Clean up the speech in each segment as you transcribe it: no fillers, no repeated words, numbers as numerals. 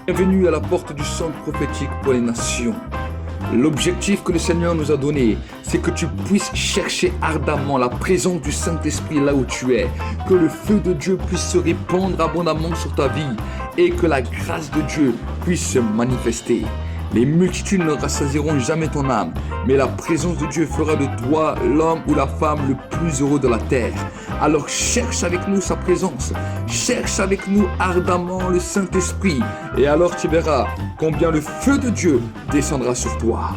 Bienvenue à la porte du centre prophétique pour les nations. L'objectif que le Seigneur nous a donné, c'est que tu puisses chercher ardemment la présence du Saint-Esprit là où tu es, que le feu de Dieu puisse se répandre abondamment sur ta vie et que la grâce de Dieu puisse se manifester. Les multitudes ne rassasieront jamais ton âme, mais la présence de Dieu fera de toi l'homme ou la femme le plus heureux de la terre. Alors cherche avec nous sa présence, cherche avec nous ardemment le Saint-Esprit, et alors tu verras combien le feu de Dieu descendra sur toi.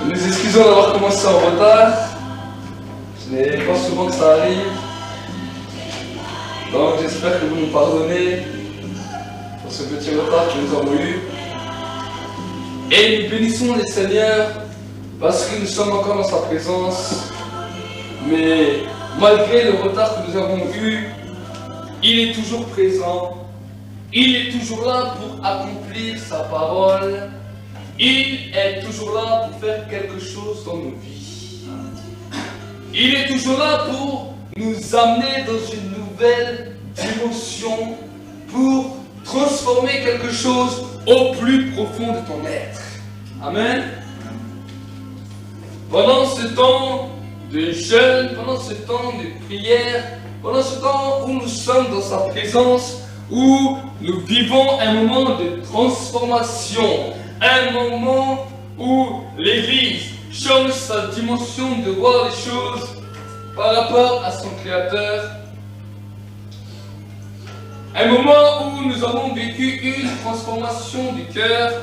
Nous excusons d'avoir commencé en retard. Ce n'est pas souvent que ça arrive. Donc j'espère que vous nous pardonnez pour ce petit retard que nous avons eu. Et nous bénissons le Seigneur parce que nous sommes encore dans sa présence. Mais malgré le retard que nous avons eu, il est toujours présent. Il est toujours là pour accomplir sa parole. Il est toujours là pour faire quelque chose dans nos vies. Il est toujours là pour nous amener dans une nouvelle dimension, pour transformer quelque chose au plus profond de ton être. Amen. Pendant ce temps de jeûne, pendant ce temps de prière, pendant ce temps où nous sommes dans sa présence, où nous vivons un moment de transformation, un moment où l'Église change sa dimension de voir les choses par rapport à son Créateur. Un moment où nous avons vécu une transformation du cœur.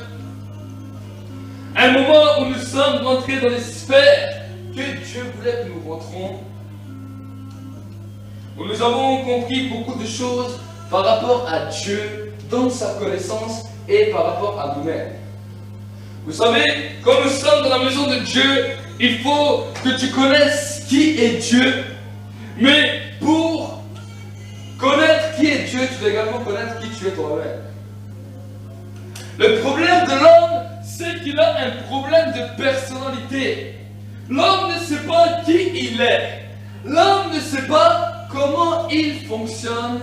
Un moment où nous sommes rentrés dans les sphères que Dieu voulait que nous rentrons. Où nous avons compris beaucoup de choses par rapport à Dieu, dans sa connaissance et par rapport à nous-mêmes. Vous savez, quand nous sommes dans la maison de Dieu, il faut que tu connaisses qui est Dieu. Mais pour connaître qui est Dieu, tu dois également connaître qui tu es toi-même. Le problème de l'homme, c'est qu'il a un problème de personnalité. L'homme ne sait pas qui il est. L'homme ne sait pas comment il fonctionne.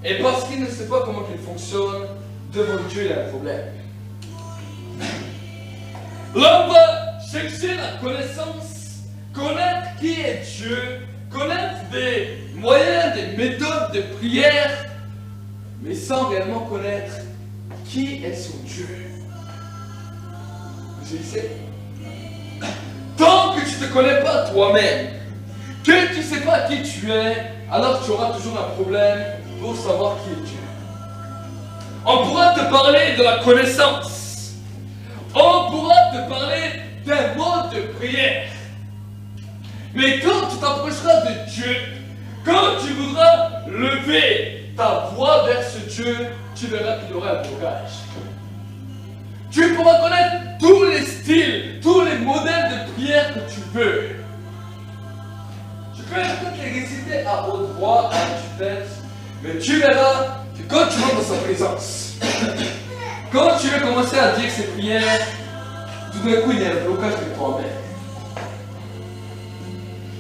Et parce qu'il ne sait pas comment il fonctionne, devant Dieu, il a un problème. L'homme va chercher la connaissance, connaître qui est Dieu, connaître des moyens, des méthodes de prière, mais sans réellement connaître qui est son Dieu. Vous savez, tant que tu ne te connais pas toi-même, que tu ne sais pas qui tu es, alors tu auras toujours un problème pour savoir qui est Dieu. On pourra te parler de la connaissance. On pourra te parler d'un mode de prière. Mais quand tu t'approcheras de Dieu, quand tu voudras lever ta voix vers ce Dieu, tu verras qu'il y aura un blocage. Tu pourras connaître tous les styles, tous les modèles de prière que tu veux. Tu peux peut-être les réciter à haute voix, à tue-tête, mais tu verras que quand tu rentres dans sa présence, quand tu veux commencer à dire ces prières, tout d'un coup il y a un blocage de toi-même.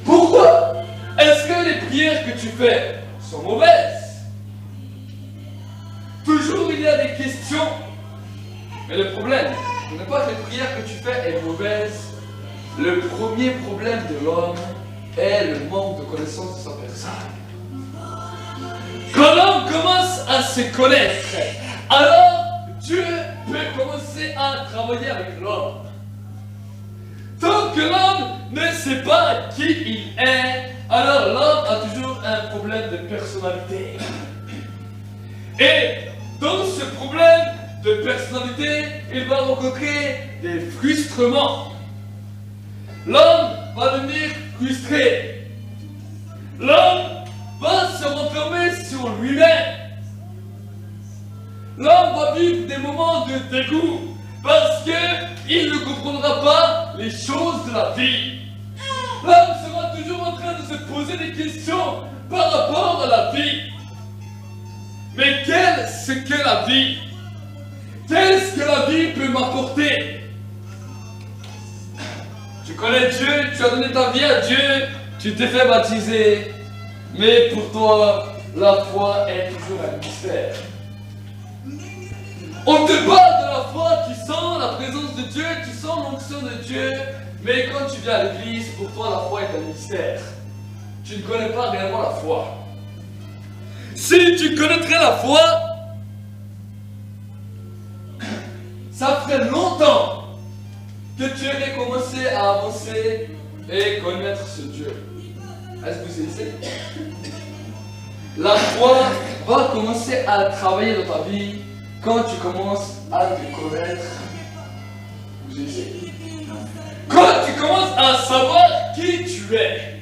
Pourquoi est-ce que les prières que tu fais sont mauvaises? Toujours il y a des questions. Mais le problème, ce n'est pas que les prières que tu fais est mauvaise. Le premier problème de l'homme est le manque de connaissance de sa personne. Quand l'homme commence à se connaître, alors Dieu peut commencer à travailler avec l'homme. Tant que l'homme ne sait pas qui il est, alors l'homme a toujours un problème de personnalité. Et dans ce problème de personnalité, il va rencontrer des frustrements. L'homme va devenir frustré. L'homme va se renfermer sur lui-même. L'homme va vivre des moments de dégoût parce qu'il ne comprendra pas les choses de la vie. L'homme sera toujours en train de se poser des questions par rapport à la vie. Mais qu'est-ce que la vie? Qu'est-ce que la vie peut m'apporter? Tu connais Dieu, tu as donné ta vie à Dieu, Tu t'es fait baptiser, mais pour toi, la foi est toujours un mystère. On te parle de la foi, tu sens la présence de Dieu, tu sens l'onction de Dieu, mais quand tu viens à l'église, pour toi, la foi est un mystère. Tu ne connais pas réellement la foi. Si tu connaîtrais la foi, ça ferait longtemps que tu aurais commencé à avancer et connaître ce Dieu. Est-ce que vous savez? La foi va commencer à travailler dans ta vie quand tu commences à te connaître. Vous savez? Quand tu commences à savoir qui tu es,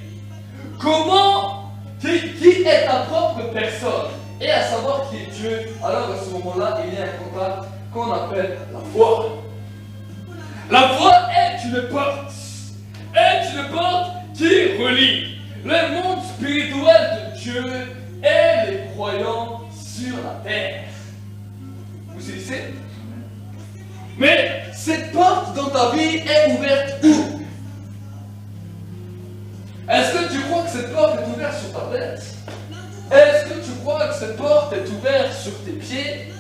qui est ta propre personne, et à savoir qui est Dieu, alors à ce moment-là, il y a un contact qu'on appelle la foi. La foi est une porte qui relie le monde spirituel de Dieu et les croyants sur la terre. Vous saisissez? Mais cette porte dans ta vie est ouverte où? Est-ce que tu crois que cette porte est ouverte sur ta tête? Est-ce que tu crois que cette porte est ouverte sur tes pieds?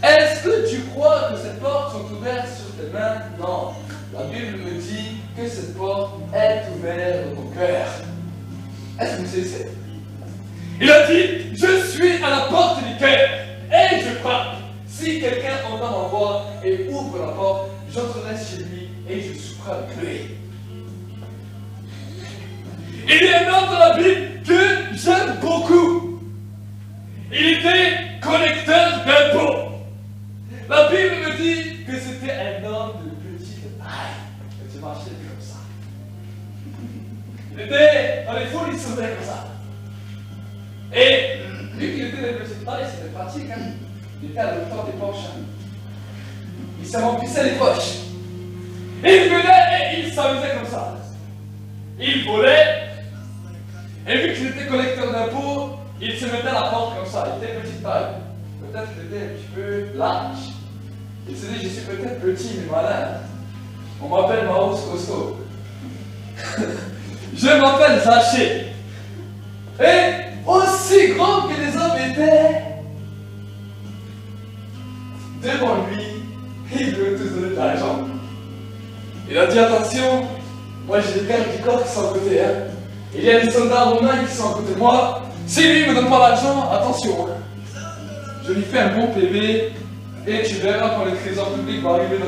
Est-ce que tu crois que ces portes sont ouvertes sur tes mains? Non. La Bible me dit que cette porte est ouverte dans ton cœur. Est-ce que vous savez? Il a dit, je suis à la porte du cœur et je frappe. Si quelqu'un entend ma voix et ouvre la porte, j'entrerai chez lui et je souperai avec lui. Il y a un homme dans la Bible que j'aime beaucoup. Il était collecteur d'impôts. La Bible me dit que c'était un homme de petite taille. Et tu marchais comme ça. Il était dans les folies sauvages comme ça. Et vu qu'il était de petite taille, c'était pratique. Hein? Il était à l'auteur des poches. Hein? Il se remplissait les poches. Il venait et il s'amusait comme ça. Il volait. Et vu qu'il était collecteur d'impôts, il se mettait à la porte comme ça. Il était petite taille. Peut-être qu'il était un petit peu large. Il se dit, je suis peut-être petit mais malin. On m'appelle Maros Costaud. Je m'appelle Zaché. Et aussi grand que les hommes étaient, devant lui, il lui a tous donné de l'argent. Il a dit, attention, moi j'ai des gardes du corps qui sont à côté. Hein. Il y a des soldats romains qui sont à côté de moi. Si lui ne me donne pas l'argent, attention. Je lui fais un bon PV. Et tu verras quand le trésor public va arriver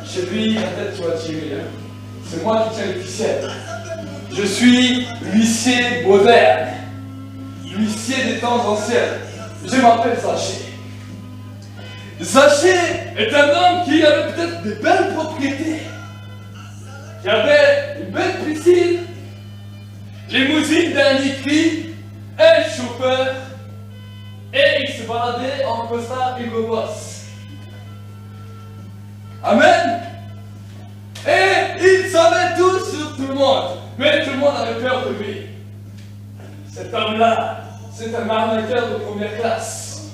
chez lui, la tête tu vas tirer. Hein. C'est moi qui tiens les ficelles. Je suis l'huissier moderne. L'huissier des temps anciens. Je m'appelle Zaché. Zaché est un homme qui avait peut-être de belles propriétés. Qui avait une belle piscine, limousine d'un écrit, un chauffeur, et il se baladait en costard Hugo Boss. Amen. Et il savait tout sur tout le monde. Mais tout le monde avait peur de lui. Cet homme-là, c'est un arnaqueur de première classe.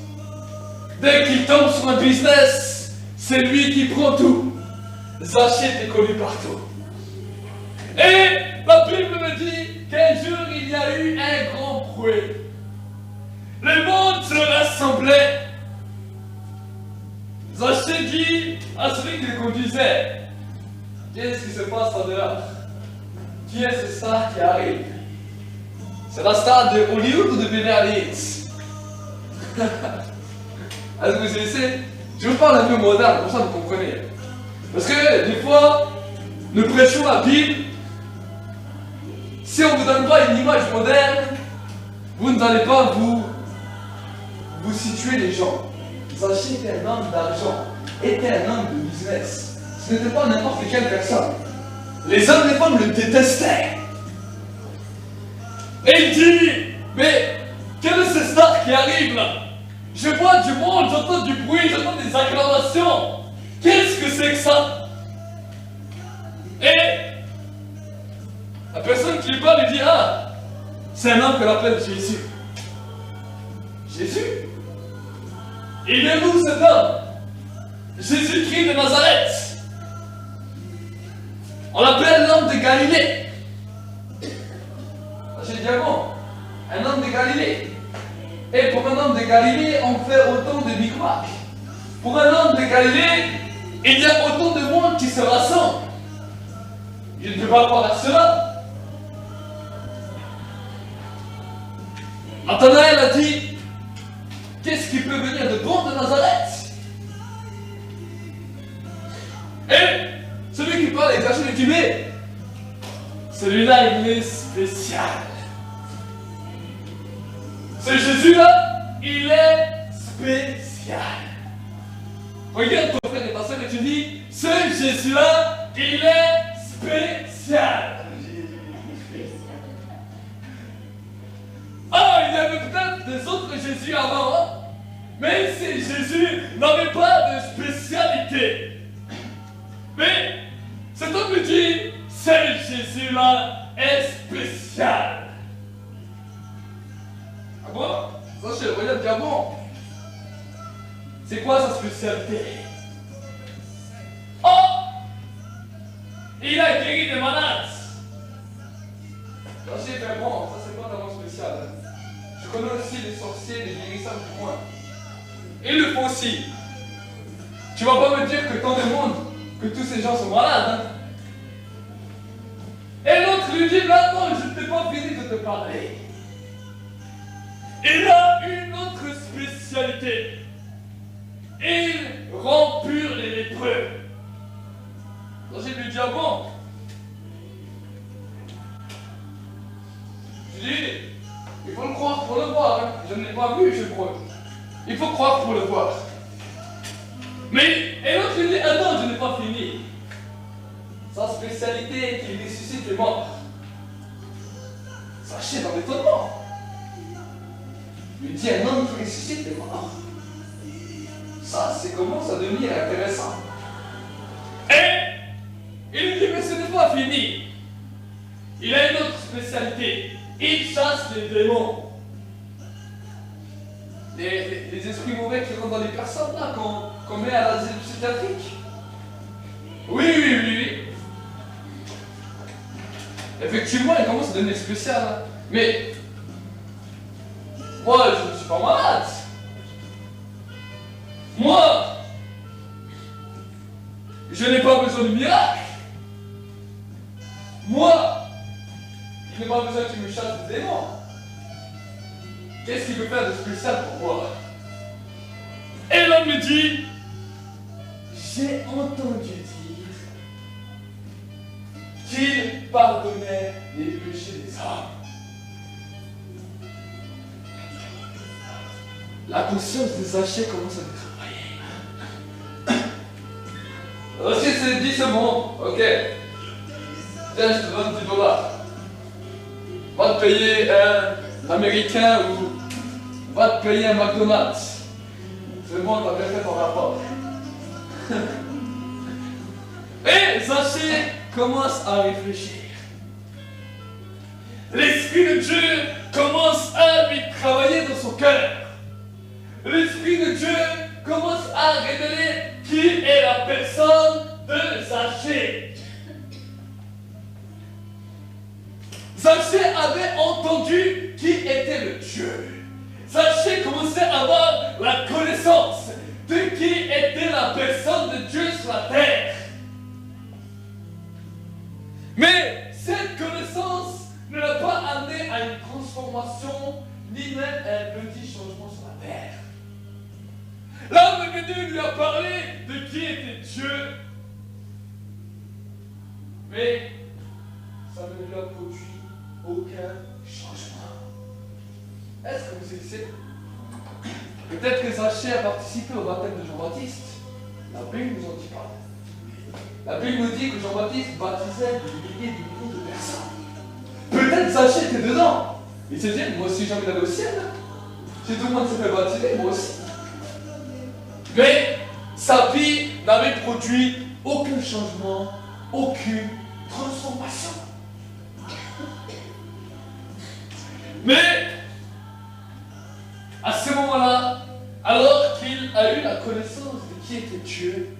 Dès qu'il tombe sur un business, c'est lui qui prend tout. Zaché est connu partout. Et la Bible me dit qu'un jour il y a eu un grand bruit. Le monde se rassemblait. Zaché dit à celui qui le conduisait, qu'est-ce qui se passe en dehors? Qui est ce star qui arrive? C'est la star de Hollywood ou de Beverly Hills? Est-ce que vous connaissez? Je vous parle un peu moderne, comme ça vous comprenez. Parce que des fois, nous prêchons la Bible. Si on ne vous donne pas une image moderne, vous n'allez pas vous situer les gens. Zaché était un homme d'argent, était un homme de business. Ce n'était pas n'importe quelle personne. Les hommes et les femmes le détestaient. Et il dit, mais quel est ce star qui arrive là? Je vois du monde, j'entends du bruit, j'entends des acclamations. Qu'est-ce que c'est que ça? Et la personne qui lui parle lui dit, ah, c'est un homme qu'on appelle Jésus. Jésus? Il est où cet homme? Jésus-Christ de Nazareth. On l'appelle l'homme de Galilée. bon, un homme de Galilée. Et pour un homme de Galilée, on fait autant de micmacs. Pour un homme de Galilée, il y a autant de monde qui se rassemble. Je ne peux pas croire à cela. Nathanaël a dit, qu'est-ce qui peut venir de bon de Nazareth? Et celui qui parle est caché du Tibet. Celui-là, il est spécial. Ce Jésus-là, il est spécial. Regarde ton frère et ta soeur et tu dis, ce Jésus-là, il est spécial. Ah, il y avait peut-être des autres Jésus avant, hein? Mais ces Jésus n'avaient pas de spécialité. Mais cet homme me dit, ce Jésus-là est spécial. Ah bon? Ça, je regarde, ah bon? C'est quoi sa spécialité? Oh! Il a guéri des malades. Ça, c'est fait bon, ça c'est pas vraiment spécial. Hein. Je connais aussi les sorciers, les guérisseurs du coin. Il le faut aussi. Tu vas pas me dire que tant de monde, que tous ces gens sont malades. Hein. Et l'autre lui dit, là, non, je ne t'ai pas fini de te parler. Il a une autre spécialité. Il rend pur les lépreux. Donc j'ai lui dit, ah bon? Je dis, il faut le croire pour le voir. Hein. Je ne l'ai pas vu, je crois. Il faut croire pour le voir. Mais, et l'autre lui dit, ah non, je n'ai pas fini. Sa spécialité est qu'il ressuscite les morts. Sachez dans l'étonnement. Il dit un homme qui ressuscite les morts. Ça, c'est commence à devenir intéressant. Et il lui dit, mais ce n'est pas fini. Il a une autre spécialité. Il chasse les démons. Les esprits mauvais qui rentrent dans les personnes, là, qu'on met à l'asile psychiatrique. Oui. Effectivement, il commence à devenir spécial. Hein. Mais, moi, je ne suis pas malade. Moi, je n'ai pas besoin de miracle. Moi, je n'ai pas besoin que tu me chasses des démons. Qu'est-ce qu'il peut faire de spécial pour moi? Et l'homme me dit, j'ai entendu dire qu'il pardonnait les péchés des hommes. La conscience de Zachée commence à me travailler. Aussi, c'est dit, c'est bon, ok. Tiens, je te donne $10. Va te payer un américain ou va te payer un McDonald's. C'est bon, t'as bien fait ton rapport. Et Zachée commence à réfléchir. L'Esprit de Dieu commence à lui travailler dans son cœur. L'Esprit de Dieu commence à révéler qui est la personne de Zachée. Zachée avait entendu qui était le Dieu. Zachée commençait à avoir la connaissance de qui était la personne de Dieu sur la terre. Mais cette connaissance ne l'a pas amené à une transformation, ni même à un petit changement sur la terre. L'homme venu lui a parlé de qui était Dieu, mais ça ne lui a produit aucun changement. Est-ce que vous savez? Peut-être que Zachée a participé au baptême de Jean-Baptiste. La Bible nous en dit pas. La Bible nous dit que Jean-Baptiste baptisait des milliers de personnes. Peut-être Zachée était dedans. Il s'est dit, moi aussi j'ai envie d'aller au ciel. Si tout le monde s'est fait baptiser, moi aussi. Mais sa vie n'avait produit aucun changement, aucune transformation. Mais à ce moment-là, alors qu'il a eu la connaissance de qui était Dieu,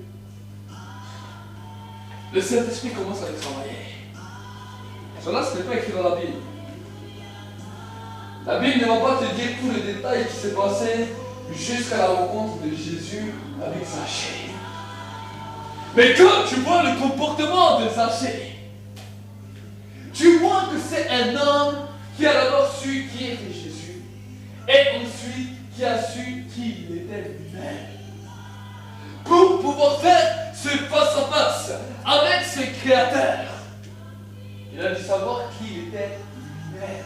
le Saint-Esprit commence à le travailler. Cela, ce n'est pas écrit dans la Bible. La Bible ne va pas te dire tous les détails qui s'est passé jusqu'à la rencontre de Jésus avec Zachée. Mais quand tu vois le comportement de Zachée, tu vois que c'est un homme qui a d'abord su qui était Jésus et ensuite qui a su qui il était lui-même. Pour pouvoir faire ce face-à-face avec ses créateurs, il a dû savoir qui il était lui-même.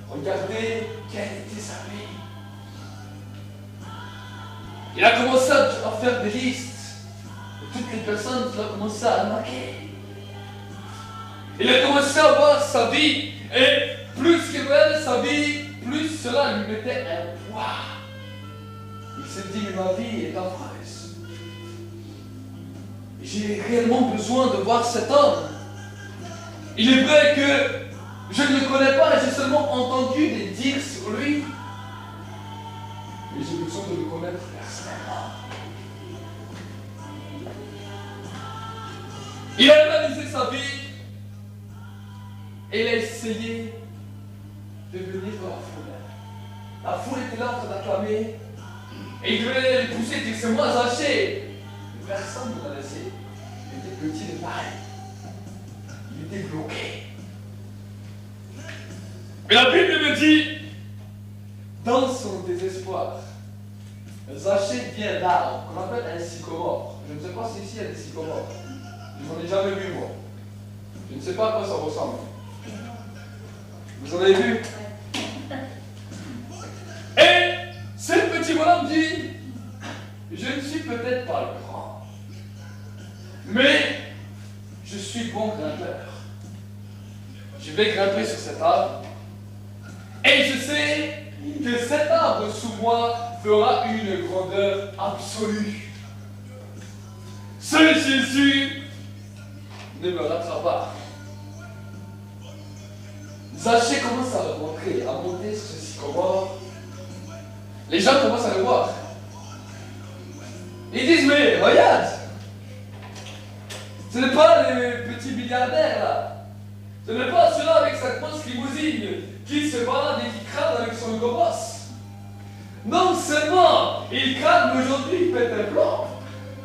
Regardez quelle était sa vie. Il a commencé à faire des listes de toutes les personnes qu'il a commencé à arnaquer. Il a commencé à voir sa vie, et plus qu'il voyait sa vie, plus cela lui mettait un poids. Il s'est dit, mais ma vie est affreuse. J'ai réellement besoin de voir cet homme. Il est vrai que je ne le connais pas, j'ai seulement entendu des dires sur lui. Mais j'ai besoin de le connaître personnellement. Il a analysé sa vie et il a essayé de venir dans la foule. La foule était là en train d'acclamer et il devait les pousser et dire c'est moi Zachée. Personne ne l'a laissé. Il était petit de taille. Il était bloqué. Mais la Bible me dit, dans son désespoir, Zachée vient d'arbre qu'on appelle un sycomore. Je ne sais pas si ici il y a des sycomores. Je n'en ai jamais vu moi. Je ne sais pas à quoi ça ressemble. Vous en avez vu? Et ce petit bonhomme dit, je ne suis peut-être pas grand, mais je suis bon grimpeur. Je vais grimper sur cet arbre et je sais que cet arbre sous moi fera une grandeur absolue. Ce Jésus ne me ratera pas. Zachée commence à rentrer, à monter sur ce sycomore. Les gens commencent à le voir. Ils disent, mais regarde, ce n'est pas le petit milliardaire là. Ce n'est pas celui-là avec sa grosse limousine qui se balade et qui crame avec son gros boss. Non seulement il crame aujourd'hui, il pète un plomb,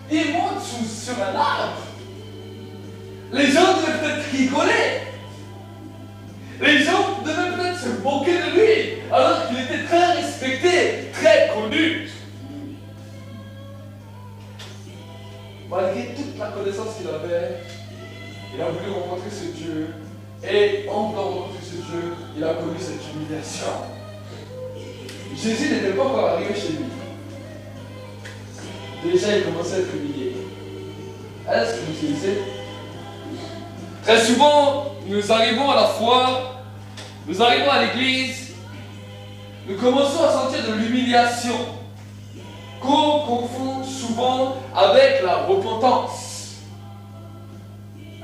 il monte sur un arbre. Les gens devaient peut-être rigoler. Les gens devaient peut-être se moquer de lui, alors qu'il était très respecté, très connu. Malgré toute la connaissance qu'il avait, il a voulu rencontrer ce Dieu. Et en voulant rencontrer ce Dieu, il a connu cette humiliation. Jésus n'était pas encore arrivé chez lui. Déjà, il commençait à être humilié. Est-ce que vous utilisez? Très souvent, nous arrivons à la foi, nous arrivons à l'église, nous commençons à sentir de l'humiliation qu'on confond souvent avec la repentance.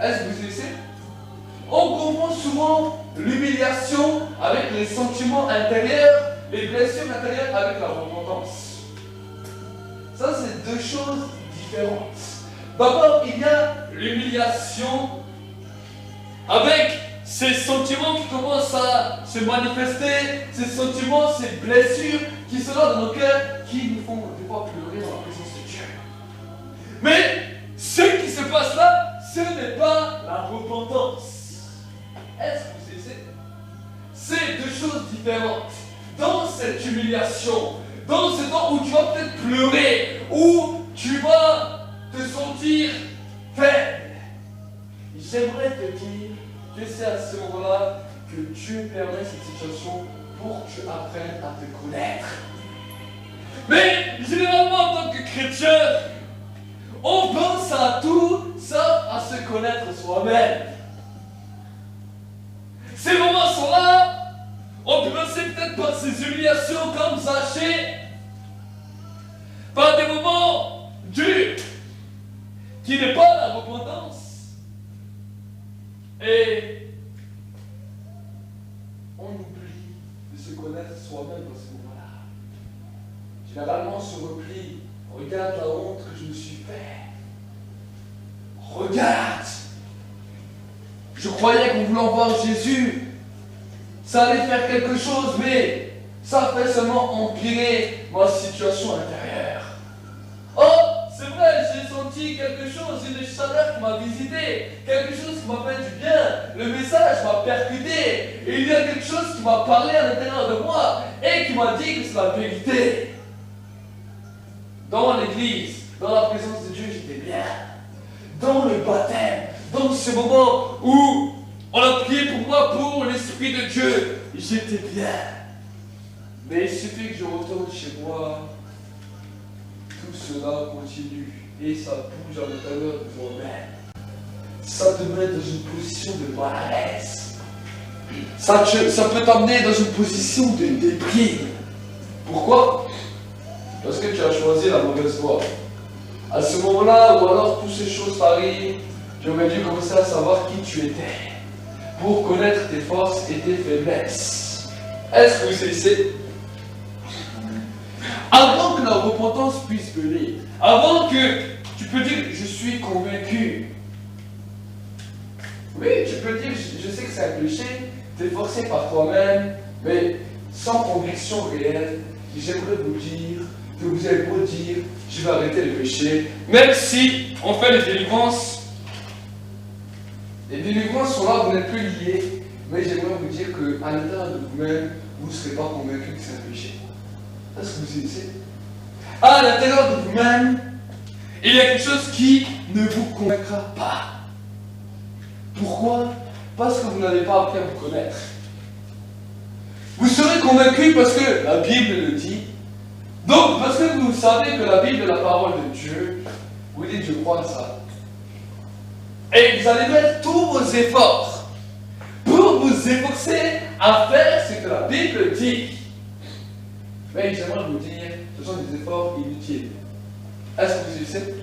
Est-ce que vous utilisez? On confond souvent l'humiliation avec les sentiments intérieurs, les blessures intérieures avec la repentance. Ça, c'est deux choses différentes. D'abord, il y a l'humiliation avec ces sentiments qui commencent à se manifester, ces sentiments, ces blessures qui sont là dans nos cœurs, qui nous font des fois pleurer dans la présence de Dieu. Mais ce qui se passe là, ce n'est pas la repentance. Est-ce que vous savez? C'est deux choses différentes. Dans cette humiliation, dans ce temps où tu vas peut-être pleurer, où tu vas te sentir faible, j'aimerais te dire que c'est à ce moment-là que Dieu permet cette situation pour que tu apprennes à te connaître. Mais généralement, en tant que chrétien, on pense à tout sauf à se connaître soi-même. Ces moments sont là. On peut passer peut-être par ces humiliations comme Zachée, par des moments durs, qui n'est pas la repentance. Et on oublie de se connaître soi-même dans ce moment-là. Généralement, on se replie. Regarde la honte que je me suis fait. Regarde. Je croyais qu'en voulant voir Jésus, ça ça allait faire quelque chose, mais ça fait seulement empirer ma situation intérieure. Oh, c'est vrai, j'ai senti quelque chose, une chaleur qui m'a visité, quelque chose qui m'a fait du bien, le message m'a percuté, et il y a quelque chose qui m'a parlé à l'intérieur de moi, et qui m'a dit que c'est la vérité. Dans l'église, dans la présence de Dieu, j'étais bien. Dans le baptême, dans ce moment où on a prié pour moi, pour l'Esprit de Dieu, j'étais bien. Mais il suffit que je retourne chez moi, tout cela continue et ça bouge à l'intérieur de toi-même. Ça te met dans une position de malaise. Ça peut t'amener dans une position de déprime. Pourquoi? Parce que tu as choisi la mauvaise voie. À ce moment-là, ou alors toutes ces choses t'arrivent, tu aurais dû commencer à savoir qui tu étais, pour connaître tes forces et tes faiblesses. Est-ce que vous saisissez? Avant que la repentance puisse venir, avant que tu peux dire je suis convaincu. Oui, tu peux dire je sais que c'est un péché, tu es forcé par toi-même, mais sans conviction réelle, j'aimerais vous dire que vous avez beau dire je vais arrêter le péché, même si on fait les délivrances sont là, vous n'êtes plus liés, mais j'aimerais vous dire qu'à l'intérieur de vous-même, vous ne serez pas convaincu que c'est un péché. Est-ce que vous saisissez? À l'intérieur de vous-même, il y a quelque chose qui ne vous convaincra pas. Pourquoi? Parce que vous n'avez pas appris à vous connaître. Vous serez convaincu parce que la Bible le dit. Donc, parce que vous savez que la Bible est la parole de Dieu, vous dites je crois à ça. Et vous allez mettre tous vos efforts pour vous efforcer à faire ce que la Bible dit. Mais j'aimerais vous dire, ce sont des efforts inutiles. Est-ce que vous le savez?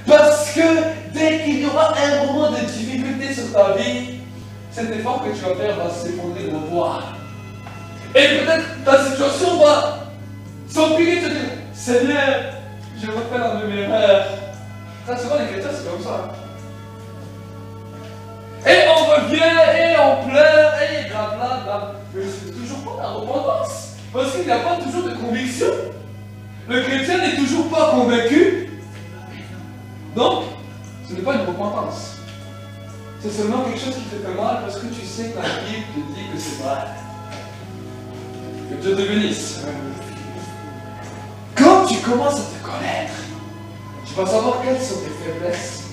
Parce que dès qu'il y aura un moment de difficulté sur ta vie, cet effort que tu vas faire va s'effondrer devant toi. Et peut-être ta situation va s'empirer, te dire Seigneur, je refais la même erreur. Ça, souvent les chrétiens, c'est comme ça. Et on revient, et on pleure, et blablabla. Mais c'est toujours pas la repentance. Parce qu'il n'y a pas toujours de conviction. Le chrétien n'est toujours pas convaincu. Donc, ce n'est pas une repentance. C'est seulement quelque chose qui te fait mal parce que tu sais que la Bible te dit que c'est mal. Que Dieu te bénisse. Quand tu commences à te connaître, tu vas savoir quelles sont tes faiblesses,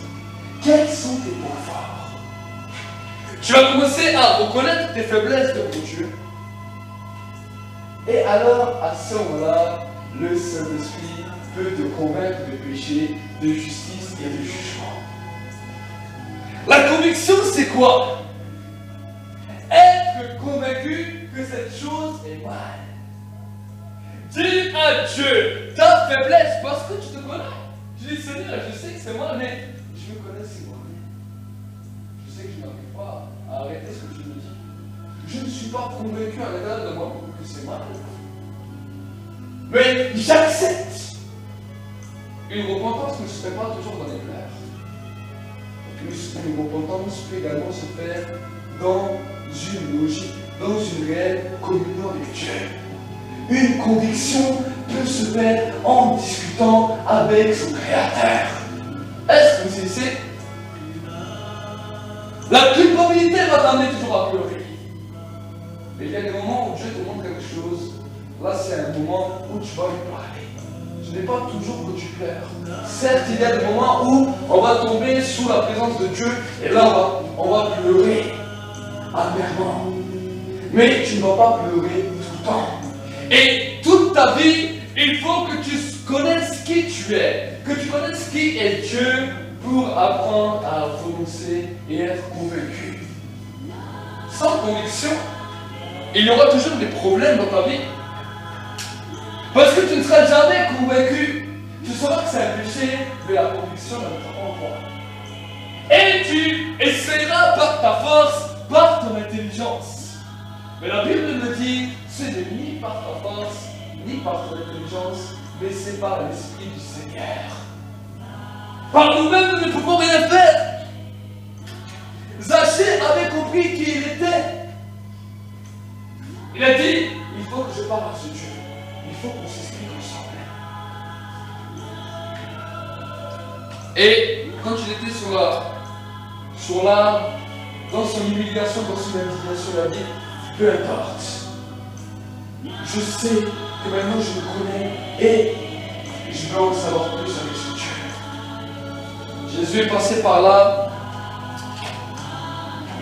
quels sont tes points forts. Tu vas commencer à reconnaître tes faiblesses devant Dieu. Et alors, à ce moment-là, le Saint-Esprit peut te convaincre de péché, de justice et de jugement. La conviction, c'est quoi? Être convaincu que cette chose est mal. Dis à Dieu ta faiblesse parce que tu te connais. Je dis Seigneur, je sais que c'est moi, mais je me connais c'est moi-même. Je sais que je n'arrive pas à arrêter ce que je me dis. Je ne suis pas convaincu à l'intérieur de moi que c'est mal. Mais j'accepte. Une repentance ne se fait pas toujours dans les pleurs. Une repentance peut également se faire dans une logique, dans une réelle communion avec Dieu. Une conviction peut se faire en discutant avec son Créateur. Est-ce que vous saisissez? La culpabilité va t'amener toujours à pleurer. Mais il y a des moments où Dieu te montre quelque chose. Là, c'est un moment où tu vas lui parler. Ce n'est pas toujours que tu pleures. Certes, il y a des moments où on va tomber sous la présence de Dieu et là, on va pleurer amèrement. Mais tu ne vas pas pleurer tout le temps. Et toute ta vie, il faut que tu connaisses qui tu es, que tu connaisses qui est Dieu pour apprendre à prononcer et être convaincu. Sans conviction, il y aura toujours des problèmes dans ta vie. Parce que tu ne seras jamais convaincu. Tu sauras que c'est un péché, mais la conviction ne sera pas en toi. Et tu essaieras par ta force, par ton intelligence. Mais la Bible me dit, ce n'est ni par ta force, ni par ton intelligence, mais c'est par l'Esprit du Seigneur. Par nous-mêmes, nous ne pouvons rien faire. Zachée avait compris qui il était. Il a dit, il faut que je parle à ce Dieu. Il faut qu'on s'explique ensemble. Et quand il était dans son humiliation, dans son indignation, il a dit, peu importe. Je sais que maintenant je le connais et je veux en savoir plus avec ce Dieu. Jésus est passé par là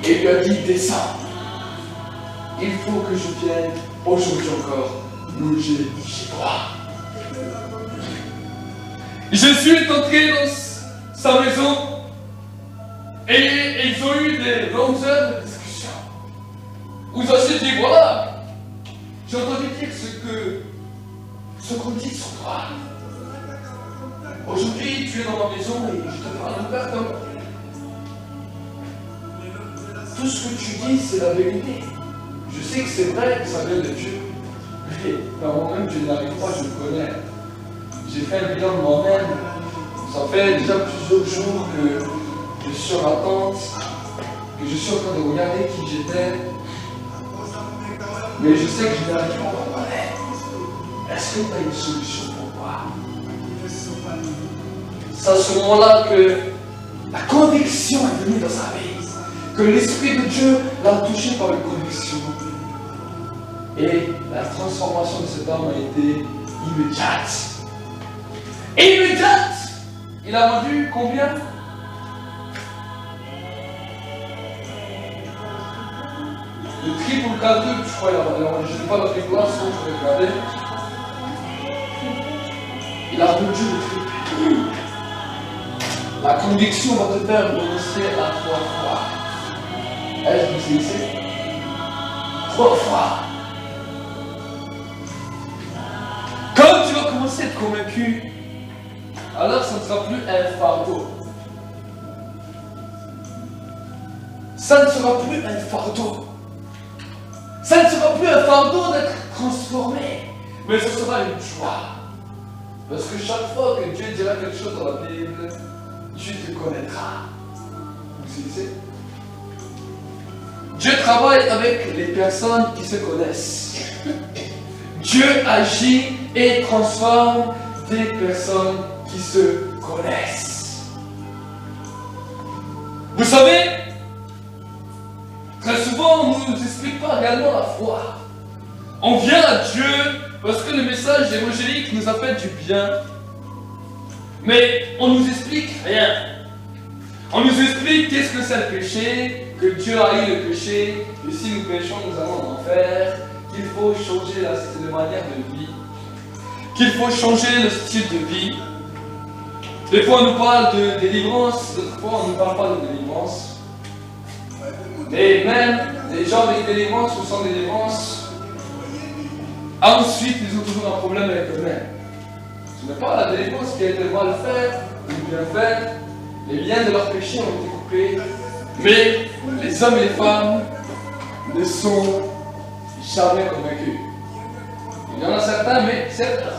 et lui a dit, descends. Il faut que je vienne aujourd'hui encore loger chez toi. Jésus est entré dans sa maison et ils ont eu des longues heures de discussion. Où Jésus dit, voilà, j'ai entendu dire ce qu'on dit sur toi. Aujourd'hui, tu es dans ma maison et je te parle ouvertement. Tout ce que tu dis, c'est la vérité. Je sais que c'est vrai que ça vient de Dieu. Mais par moi-même, je n'arrive pas, je le connais. J'ai fait un bilan de moi-même. Ça fait déjà plusieurs jours que je suis en attente, que je suis en train de regarder qui j'étais. Mais je sais que je n'arrive pas à parler. Est-ce que tu as une solution pour moi? C'est à ce moment-là que la conviction est venue dans sa vie. Que l'Esprit de Dieu l'a touché par une conviction. Et la transformation de cet homme a été immédiate. Immédiate! Il a vendu combien? Le triple quadruple, je crois, je ne sais pas la fréquence, je vais regarder. Il a vendu le triple. La conviction va te faire renoncer à 3 fois. Est-ce que vous savez? 3 fois. Quand tu vas commencer à être convaincu, alors ça ne sera plus un fardeau. Ça ne sera plus un fardeau. Ça ne sera plus un fardeau d'être transformé, mais ce sera une joie. Parce que chaque fois que Dieu dira quelque chose dans la Bible, tu te connaîtras. Vous savez? Dieu travaille avec les personnes qui se connaissent. Dieu agit et transforme des personnes qui se connaissent. Vous savez, très souvent on ne nous explique pas réellement la foi. On vient à Dieu parce que le message évangélique nous a fait du bien. Mais on ne nous explique rien. On nous explique qu'est-ce que c'est le péché, que Dieu haït le péché, que si nous péchons, nous allons en enfer, qu'il faut changer la manière de vie, qu'il faut changer le style de vie. Des fois, on nous parle de délivrance, d'autres fois, on ne nous parle pas de délivrance. Mais même les gens avec délivrance ou sans délivrance, ensuite, ils ont toujours un problème avec eux-mêmes. Ce n'est pas la délivrance qui a été mal faite ou bien faite. Les liens de leurs péchés ont été coupés. Mais les hommes et les femmes ne sont jamais convaincus. Il y en a certains, mais certains.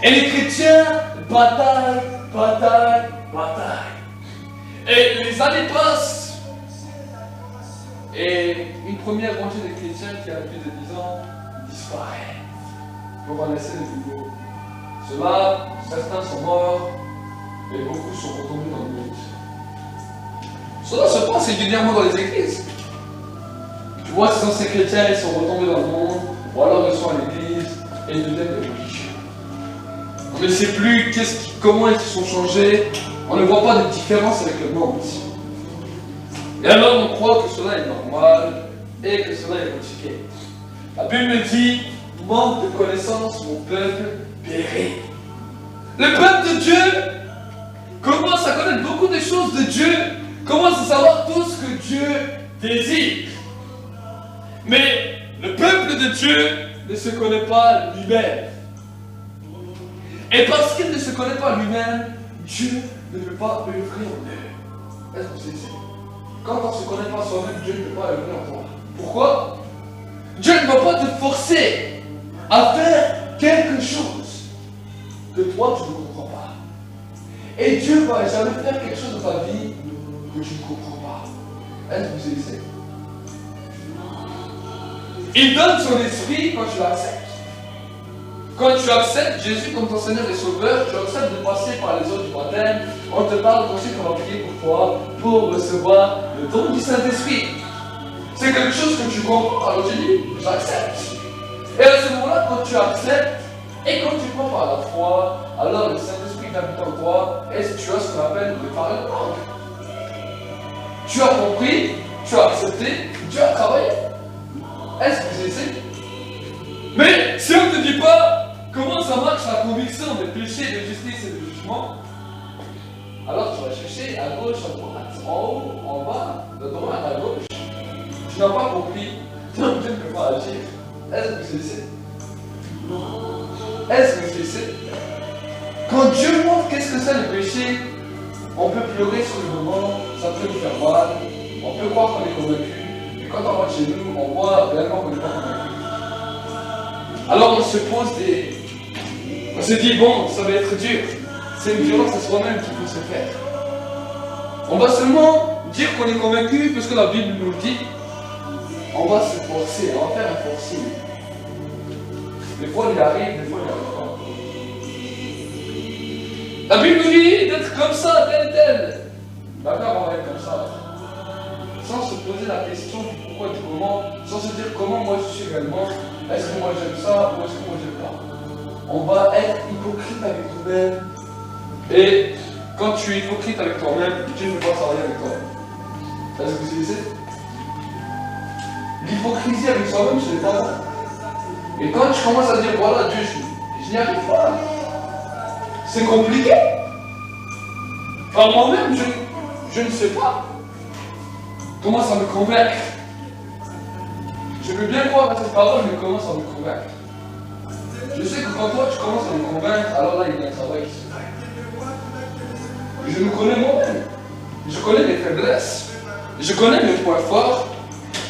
Et les chrétiens bataillent. Et les années passent. Et une première rangée de chrétiens qui a plus de 10 ans disparaît. Pour en laisser de nouveaux. Ceux-là, certains sont morts, et beaucoup sont retombés dans le monde. Cela se passe régulièrement dans les églises. Tu vois, ces anciens chrétiens, ils sont retombés dans le monde, ou alors ils sont à l'église, et ils deviennent des religieux. On ne sait plus comment ils se sont changés, on ne voit pas de différence avec le monde. Et alors on croit que cela est normal, et que cela est modifié. La Bible dit, manque de connaissance, mon peuple périt. Le peuple de Dieu commence à connaître beaucoup de choses de Dieu, commence à savoir tout ce que Dieu désire. Mais le peuple de Dieu ne se connaît pas lui-même. Et parce qu'il ne se connaît pas lui-même, Dieu ne peut pas œuvrer en eux. Est-ce que vous savez? Quand on ne se connaît pas soi-même, Dieu ne peut pas œuvrer en toi. Pourquoi? Dieu ne va pas te forcer à faire quelque chose que toi tu ne comprends pas. Et Dieu ne va jamais faire quelque chose dans ta vie que tu ne comprends pas. Est-ce que vous savez? Il donne son esprit quand tu l'acceptes. Quand tu acceptes Jésus comme ton Seigneur et Sauveur, tu acceptes de passer par les eaux du baptême, on te parle ensuite qu'on va prier pour toi, pour recevoir le don du Saint-Esprit. C'est quelque chose que tu comprends, alors tu dis, j'accepte. Et à ce moment-là, quand tu acceptes, et quand tu crois par la foi, alors le Saint-Esprit habite en toi, et tu as ce qu'on appelle le parler de langue. Tu as compris, tu as accepté, tu as travaillé. Est-ce que c'est ici? Mais si on ne te dit pas comment ça marche la conviction de péché, de justice et de jugement, alors tu vas chercher à gauche, à droite, en haut, en bas, de droite à gauche. Tu n'as pas compris, donc Dieu ne peut pas agir. Est-ce que c'est ici? Est-ce que c'est ici? Quand Dieu montre qu'est-ce que c'est le péché, on peut pleurer sur le moment, ça peut nous faire mal, on peut croire qu'on est convaincu, mais quand on rentre chez nous, on voit réellement qu'on n'est pas convaincu. Alors on se pose des... On se dit, bon, ça va être dur. C'est une violence à soi-même qui peut se faire. On va seulement dire qu'on est convaincu parce que la Bible nous le dit. On va se forcer, on va faire un forcing. Des fois il arrive, des fois il n'arrive pas. La Bible nous dit d'être comme ça, tel. D'accord, on va être comme ça. Sans se poser la question du pourquoi, du comment, sans se dire comment moi je suis réellement. Est-ce que moi j'aime ça ou est-ce que moi j'aime pas? On va être hypocrite avec nous-mêmes. Et quand tu es hypocrite avec toi-même, Dieu ne peut pas travailler avec toi. Est-ce que vous savez? L'hypocrisie avec soi-même, ce n'est pas bon. Et quand tu commences à dire, voilà, Dieu, je n'y arrive pas. C'est compliqué. Par moi-même, je ne sais pas. Commence à me convaincre. Je veux bien croire à cette parole, mais commence à me convaincre. Je sais que quand toi tu commences à me convaincre, alors là il y a un travail qui se fait. Je me connais moi-même. Je connais mes faiblesses. Je connais mes points forts.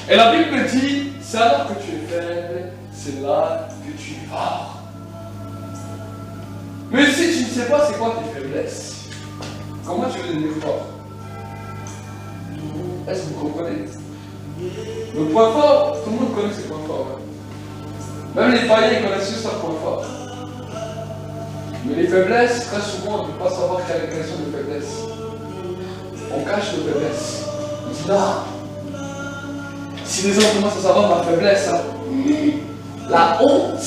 Et la Bible me dit, c'est alors que tu es faible, c'est là que tu es fort. Mais si tu ne sais pas c'est quoi tes faiblesses, comment tu veux devenir fort? Est-ce que vous comprenez? Le point fort, tout le monde connaît ses points forts. Même les païens ils connaissent juste leurs points forts. Mais les faiblesses, très souvent, on ne peut pas savoir quelles sont les faiblesses. On cache nos faiblesses. On dit non. Si les gens commencent à savoir ma faiblesse, hein, la honte.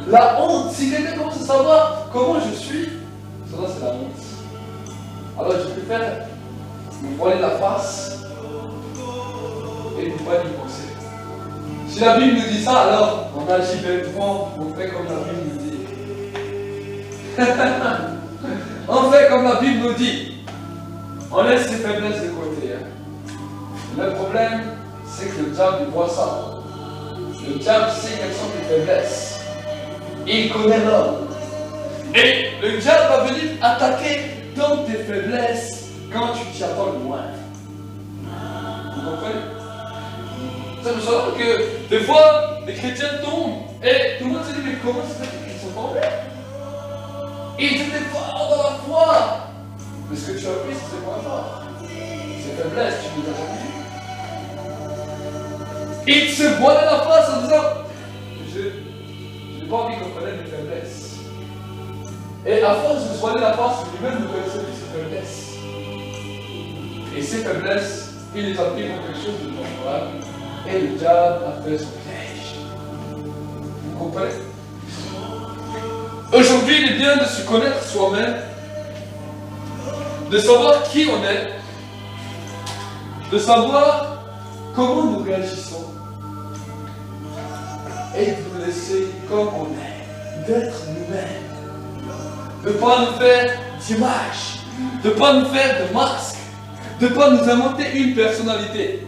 La honte. Si quelqu'un commence à savoir comment je suis, ça c'est la honte. Alors je préfère me voiler la face et ne pas y penser. Si la Bible nous dit ça, alors on agit bêtement, on fait comme la Bible nous dit. On fait comme la Bible nous dit. On laisse ses faiblesses de côté. Hein. Le problème, c'est que le diable voit ça. Le diable sait quelles sont tes faiblesses. Il connaît l'homme. Et le diable va venir attaquer dans tes faiblesses quand tu t'y attends le moins. Vous comprenez? Ça veut dire que des fois, les chrétiens tombent et tout le monde se dit mais comment c'est fait qu'ils sont tombés? Ils étaient forts dans la foi. Mais ce que tu as pris, c'est ses points forts. Ses faiblesses, tu ne les as jamais vues. Il se voilait la face en disant je n'ai pas envie qu'on connaisse mes faiblesses. Et à force de se voiler la face, lui-même ne connaissait plus ses faiblesses. Et ces faiblesses, il les a pris pour quelque chose de temporaire. Et le diable a fait son piège. Vous comprenez? Aujourd'hui, il est bien de se connaître soi-même, de savoir qui on est, de savoir comment nous réagissons et de nous laisser comme on est, d'être nous-mêmes, de ne pas nous faire d'image, de ne pas nous faire de masque, de ne pas nous inventer une personnalité.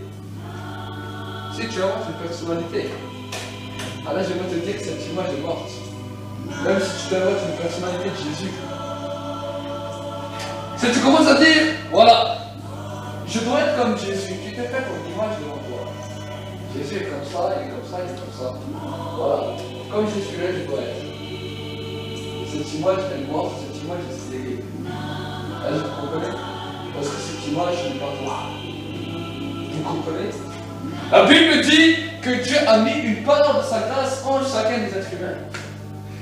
Si tu inventes une personnalité, alors j'aimerais te dire que cette image est morte. Même si tu t'inventes une personnalité de Jésus. Si tu commences à dire, voilà, je dois être comme Jésus, tu t'es fait ton image devant toi. Jésus est comme ça, il est comme ça, il est comme ça. Voilà, comme je suis là, je dois être. Cette image est morte, cette image est stérile. Est-ce que vous comprenez? Parce que cette image n'est pas toi. Vous comprenez? La Bible dit que Dieu a mis une part de sa grâce en chacun des êtres humains.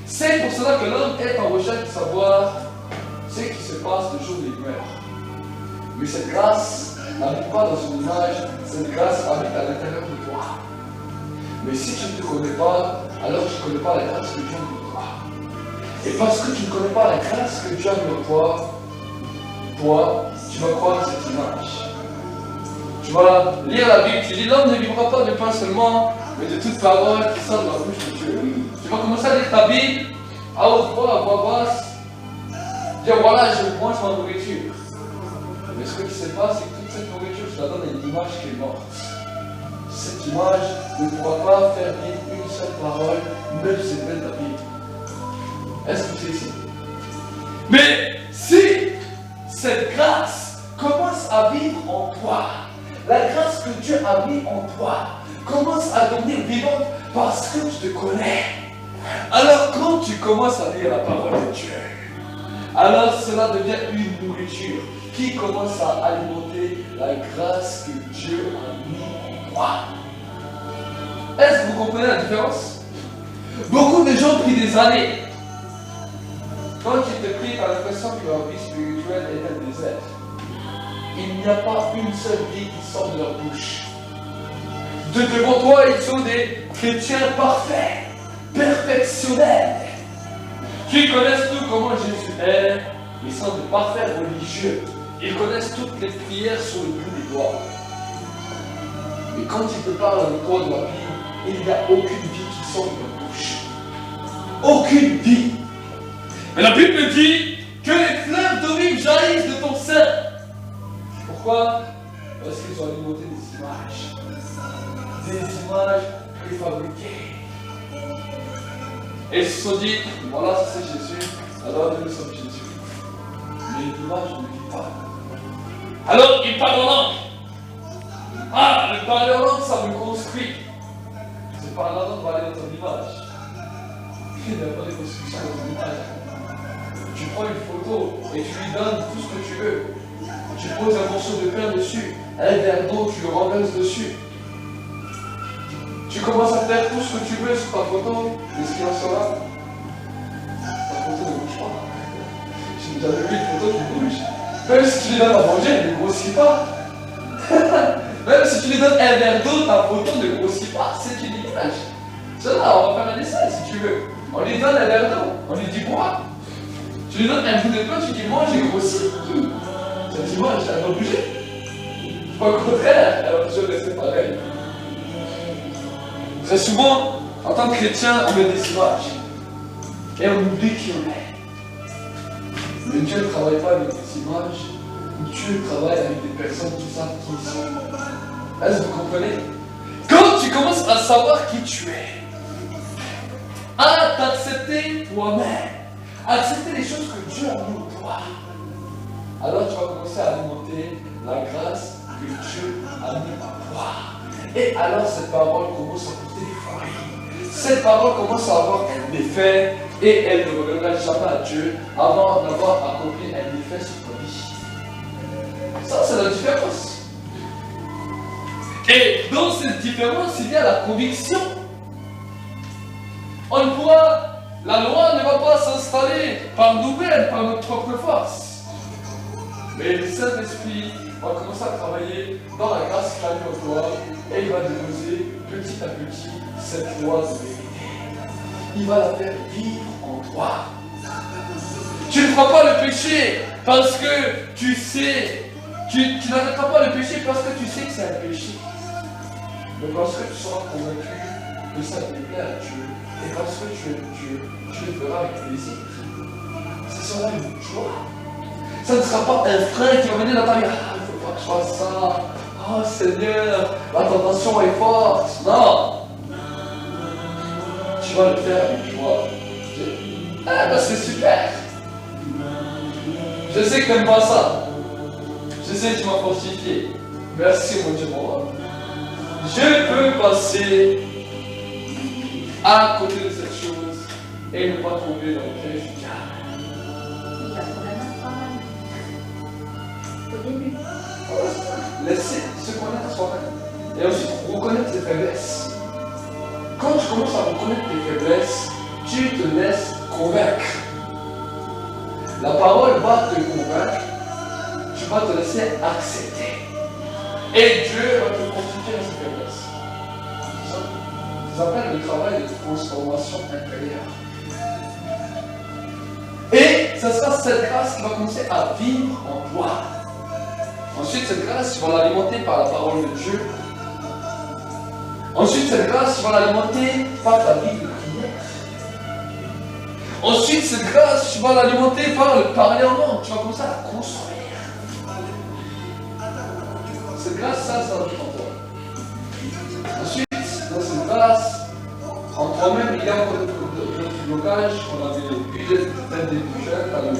C'est pour cela que l'homme est en recherche de savoir ce qui se passe le jour où il meurt. Mais cette grâce n'habite pas dans une image, cette grâce habite à l'intérieur de toi. Mais si tu ne te connais pas, alors tu ne connais pas la grâce que Dieu a mis en toi. Et parce que tu ne connais pas la grâce que Dieu a mis en toi, tu vas croire à cette image. Tu vas lire la Bible, tu dis l'homme ne vivra pas de pain seulement, mais de toute parole qui sort de la bouche de Dieu. Tu vas commencer à lire ta Bible, à haute voix, à voix basse, dire voilà, je mange ma nourriture. Mais ce que tu ne sais pas, c'est que toute cette nourriture, je la donne à une image qui est morte. Cette image ne pourra pas faire vivre une seule parole, même si c'est belle ta Bible. Est-ce que c'est ici? Mais si cette grâce commence à vivre en toi, la grâce que Dieu a mis en toi commence à devenir vivante parce que tu te connais. Alors quand tu commences à lire la parole de Dieu, alors cela devient une nourriture qui commence à alimenter la grâce que Dieu a mis en toi. Est-ce que vous comprenez la différence? Beaucoup de gens prient des années. Quand tu te pries, tu as l'impression que leur vie spirituelle est un désert. Il n'y a pas une seule vie qui sort de leur bouche. Devant toi, ils sont des chrétiens parfaits, perfectionnels, qui connaissent tout comment Jésus est. Ils sont de parfaits religieux. Ils connaissent toutes les prières sur le bout des doigts. Mais quand ils te parlent avec toi de la Bible, il n'y a aucune vie qui sort de leur bouche. Aucune vie. Mais la Bible me dit que les fleuves d'eau vive jaillissent de ton sein. Pourquoi? Parce qu'ils ont alimenté des images. Des images préfabriquées. Et ils se sont dit, voilà, c'est Jésus, alors nous sommes Jésus. Mais l'image ne vit pas. Alors il parle en langue. Ah, le parler en langue, ça me construit. C'est par la langue, va aller dans ton image. Il n'y a pas de construction dans ton image. Tu prends une photo et tu lui donnes tout ce que tu veux. Tu poses un morceau de pain dessus, un verre d'eau, tu le renverses dessus. Tu commences à faire tout ce que tu veux sur ta photo, et ce qu'il en sera, ta photo ne bouge pas. J'ai déjà vu une photo qui bouge. Même si tu lui donnes à manger, elle ne grossit pas. Même si tu lui donnes un verre d'eau, ta photo ne grossit pas. C'est une image. Cela, on va faire un dessin si tu veux. On lui donne un verre d'eau, on lui dit bois. Tu lui donnes un bout de pain, tu dis mange et grossis. Cette image, elle va bouger. Au contraire, elle va toujours rester pareille. Très souvent, en tant que chrétien, on met des images. Et on oublie qui on est. Mais Dieu ne travaille pas avec des images. Dieu travaille avec des personnes qui savent qui ils sont. Est-ce que vous comprenez? Quand tu commences à savoir qui tu es, à t'accepter toi-même, à accepter les choses que Dieu a mis en toi, alors tu vas commencer à alimenter la grâce que Dieu a mis en toi. Et alors cette parole commence à porter des fruits. Cette parole commence à avoir un effet et elle ne reviendra jamais à Dieu avant d'avoir accompli un effet sur ta vie. Ça, c'est la différence. Et dans cette différence, il y a la conviction. On pourra, la loi ne va pas s'installer par nous-mêmes, par notre propre force. Mais le Saint-Esprit va commencer à travailler dans la grâce qu'il a mis en toi et il va déposer petit à petit cette loi de vérité. Il va la faire vivre en toi. Tu ne feras pas le péché parce que tu sais, tu n'arrêteras pas le péché parce que tu sais que c'est un péché. Mais parce que tu seras convaincu que ça te plaît à Dieu et parce que tu le feras avec plaisir. Ce sera une joie. Ça ne sera pas un frein qui va venir dans ta vie. Ah, il ne faut pas que je fasse ça. Oh Seigneur, la tentation est forte. Non. Tu vas le faire avec joie. Ah ben c'est super. Je sais que tu n'aimes pas ça. Je sais que tu m'as fortifié. Merci mon Dieu pour moi. Je peux passer à côté de cette chose et ne pas tomber dans le piège du diable. Il a vraiment pas mal. Au début. Laisser se connaître soi-même et ensuite reconnaître ses faiblesses. quand tu commences à reconnaître tes faiblesses, tu te laisses convaincre. La parole va te convaincre, tu vas te laisser accepter. Et Dieu va te constituer dans ses faiblesses. Ça s'appelle le travail de transformation intérieure. Et ce sera cette grâce qui va commencer à vivre en toi. Ensuite, cette grâce, tu vas l'alimenter par la parole de Dieu. Ensuite, cette grâce, tu vas l'alimenter par ta vie de prière. Ensuite, cette grâce, tu vas l'alimenter par le parler en langue. Tu vas commencer à la construire. Cette grâce, ça va vivre en toi. Ensuite, dans cette grâce, en toi-même, il y a encore d'autres blocages. On avait vu dès le début, tu as le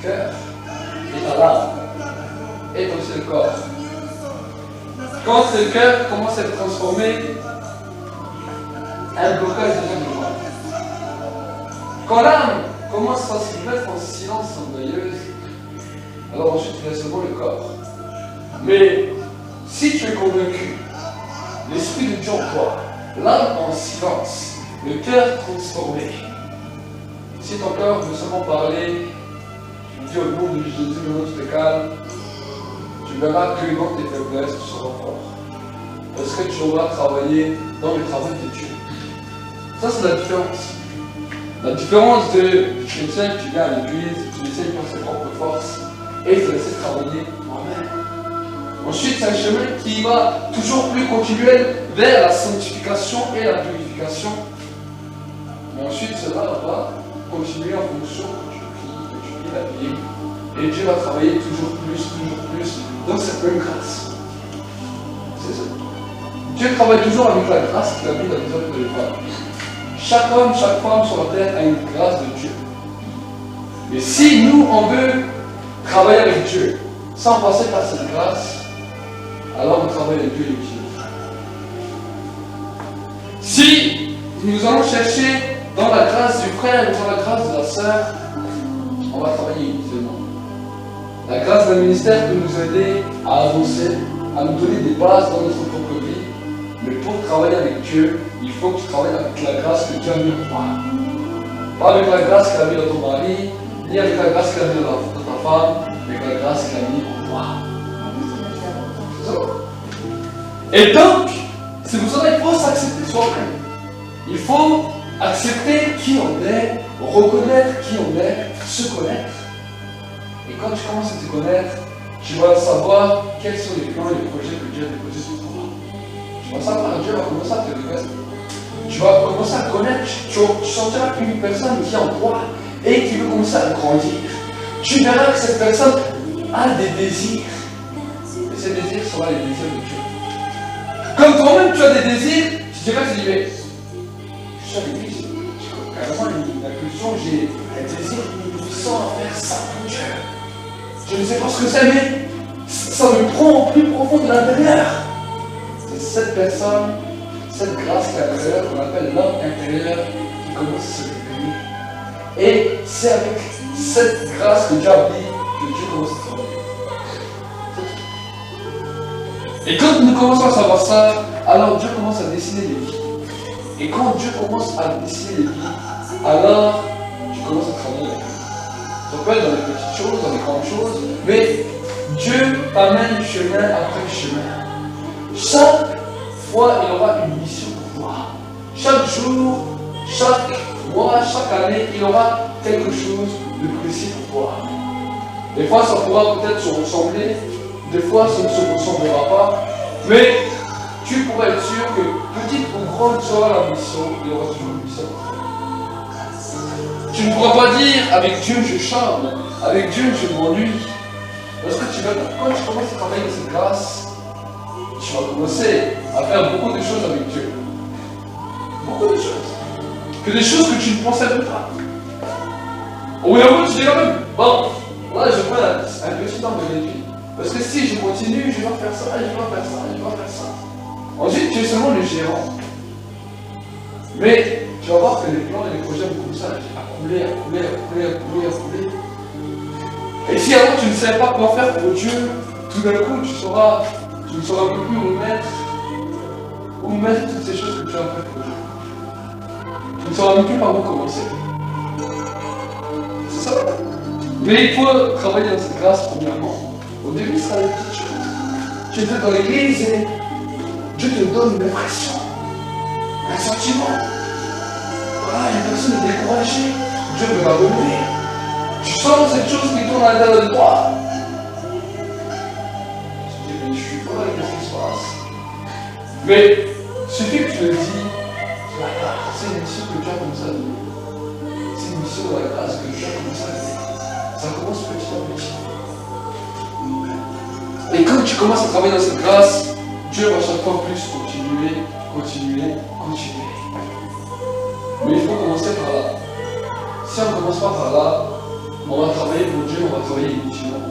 cœur et tu as l'âme. Et aussi le corps. Quand le cœur commence à être transformé, un blocage devient global. Quand l'âme commence à se mettre en silence orgueilleuse, alors ensuite il y a seulement le corps. Mais si tu es convaincu, l'Esprit de Dieu en toi, l'âme en silence, le cœur transformé, si ton cœur veut seulement parler, tu dis au nom de Jésus, maintenant tu te calmes, tu verras que dans tes faiblesses, tu seras fort. Parce que tu auras travaillé dans le travail de Dieu. Ça, c'est la différence. La différence de chrétien qui vient à l'église, qui essaye par ses propres forces, et se laisser travailler moi-même. Ensuite, c'est un chemin qui va toujours plus continuel vers la sanctification et la purification. Mais ensuite, cela va continuer en fonction que tu lis la Bible. Et Dieu va travailler toujours plus dans cette même grâce. C'est ça. Dieu travaille toujours avec la grâce qu'il a mis dans les œuvres de l'époque. Chaque homme, chaque femme sur la terre a une grâce de Dieu. Mais si nous, on veut travailler avec Dieu sans passer par cette grâce, alors le travail avec Dieu est utile. Si nous allons chercher dans la grâce du frère ou dans la grâce de la sœur, on va travailler inutilement. La grâce d'un ministère peut nous aider à avancer, à nous donner des bases dans notre propre vie. Mais pour travailler avec Dieu, il faut que tu travailles avec la grâce que Dieu a mis en toi. Pas avec la grâce qu'il a mis dans ton mari, ni avec la grâce qu'il a mis dans ta femme, mais avec la grâce qu'il a mis en toi. C'est ça. Et donc, c'est pour ça qu'il faut s'accepter soi-même. Il faut accepter qui on est, reconnaître qui on est, se connaître. Et quand tu commences à te connaître, tu vas savoir quels sont les plans et les projets que Dieu a déposés sur toi. Tu vas savoir, Dieu va commencer à te révéler. Tu vas commencer à connaître, tu sentiras une personne qui est en toi et qui veut commencer à grandir. Tu verras que cette personne a des désirs. Et ces désirs seront les désirs de Dieu. Comme toi-même tu as des désirs, tu diras, mais je suis à l'église, j'ai carrément une impulsion, j'ai un désir puissant à faire ça pour Dieu. Je ne sais pas ce que c'est, mais ça me prend au plus profond de l'intérieur. C'est cette personne, cette grâce qui est à l'intérieur, qu'on appelle l'homme intérieur, qui commence à se révéler. Et c'est avec cette grâce que Dieu a mis que Dieu commence à travailler. Et quand nous commençons à savoir ça, alors Dieu commence à dessiner les vies. Et quand Dieu commence à dessiner les vies, alors tu commences à travailler avec Dieu. Ça peut être dans les petites choses, dans les grandes choses, mais Dieu t'amène chemin après chemin. Chaque fois, il aura une mission pour toi. Chaque jour, chaque mois, chaque année, il aura quelque chose de précis pour toi. Des fois, ça pourra peut-être se ressembler, des fois, ça ne se ressemblera pas, mais tu pourras être sûr que petite ou grande sera la mission, il y aura toujours une mission. Tu ne pourras pas dire avec Dieu je charme, avec Dieu je m'ennuie. Parce que quand tu commences à travailler dans cette grâce, tu vas commencer à faire beaucoup de choses avec Dieu. Beaucoup de choses. Que des choses que tu ne pensais même pas. Au bout d'un moment, tu diras même, bon, là je prends un petit temps de réduit. Parce que si je continue, je dois faire ça, je dois faire ça, je dois faire ça. Ensuite, tu es seulement le gérant. Mais tu vas voir que les plans et les projets vont commencer à couler. Et si avant tu ne sais pas quoi faire pour Dieu, tout d'un coup tu ne sauras plus où mettre toutes ces choses que tu as fait pour Dieu. tu ne sauras même plus par où commencer. C'est ça. Mais il faut travailler dans cette grâce premièrement. Au début, ça sera des petites choses. Tu es dans l'église et Dieu te donne une impression, un sentiment. Voilà, une personne est découragée. Dieu veut la relever. Tu sens cette chose qui tourne à l'intérieur de toi. Tu dis, mais je suis pas là, qu'est-ce qui se passe? Mais suffit que tu le dis, c'est une mission que Dieu a commencé à donner. C'est une mission de la grâce que Dieu a commencé à donner. Ça commence petit à petit. Et quand tu commences à travailler dans cette grâce, Dieu va chaque fois plus continuer. Mais il faut commencer par là. Si on ne commence pas par là, on va travailler pour Dieu, on va travailler inutilement.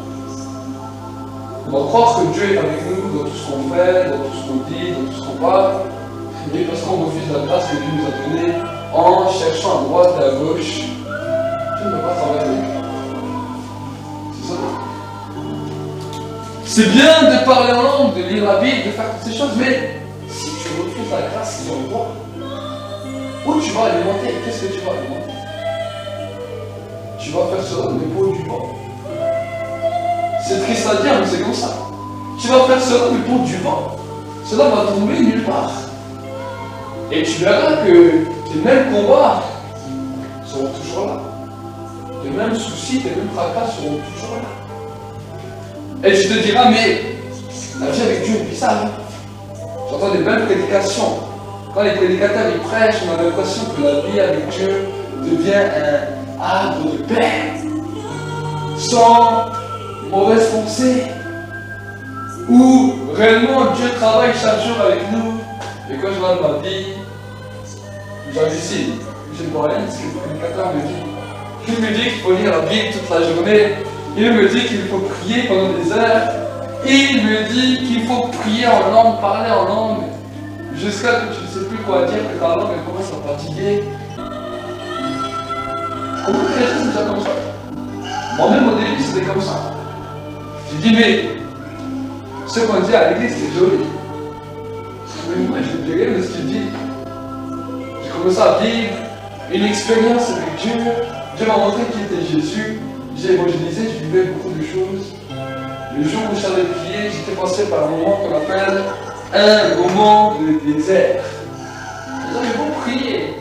On va croire que Dieu est avec nous dans tout ce qu'on fait, dans tout ce qu'on dit, dans tout ce qu'on parle. Mais parce qu'on refuse la grâce que Dieu nous a donnée, en cherchant à droite et à gauche, Dieu ne peut pas travailler avec nous. C'est ça. C'est bien de parler en langue, de lire la Bible, de faire toutes ces choses, mais si tu refuses la grâce qui est en toi, où tu vas alimenter? Qu'est-ce que tu vas alimenter? Tu vas faire cela de l'épaule du vent. C'est triste à dire, mais c'est comme ça. Tu vas faire cela de l'épaule du vent. Cela va tomber nulle part. Et tu verras que tes mêmes combats seront toujours là. Tes mêmes soucis, tes mêmes tracas seront toujours là. Et tu te diras, mais la vie avec Dieu est bizarre. J'entends des belles prédications. Quand les prédicateurs ils prêchent, on a l'impression que la vie avec Dieu devient un arbre de paix, sans mauvaise pensée, où réellement Dieu travaille chaque jour avec nous. Et quand je regarde ma vie, j'hallucine. Je ne vois rien de ce que le prédicateur me dit. Il me dit qu'il faut lire la Bible toute la journée. Il me dit qu'il faut prier pendant des heures. Il me dit qu'il faut prier en langue, parler en langue, jusqu'à ce que tu ne sais plus quoi dire, que ta langue elle commence à fatiguer. Comment les chrétiens c'est déjà comme ça? Moi-même au début c'était comme ça. J'ai dit mais ce qu'on dit à l'église c'est joli. Mais moi je ne dis rien de ce qu'il dit. J'ai commencé à vivre une expérience avec Dieu. Dieu m'a montré qui était Jésus. J'ai évangélisé, je vivais beaucoup de choses. Le jour où je savais prier, j'étais passé par un moment qu'on appelle un moment de désert. J'avais beau prier,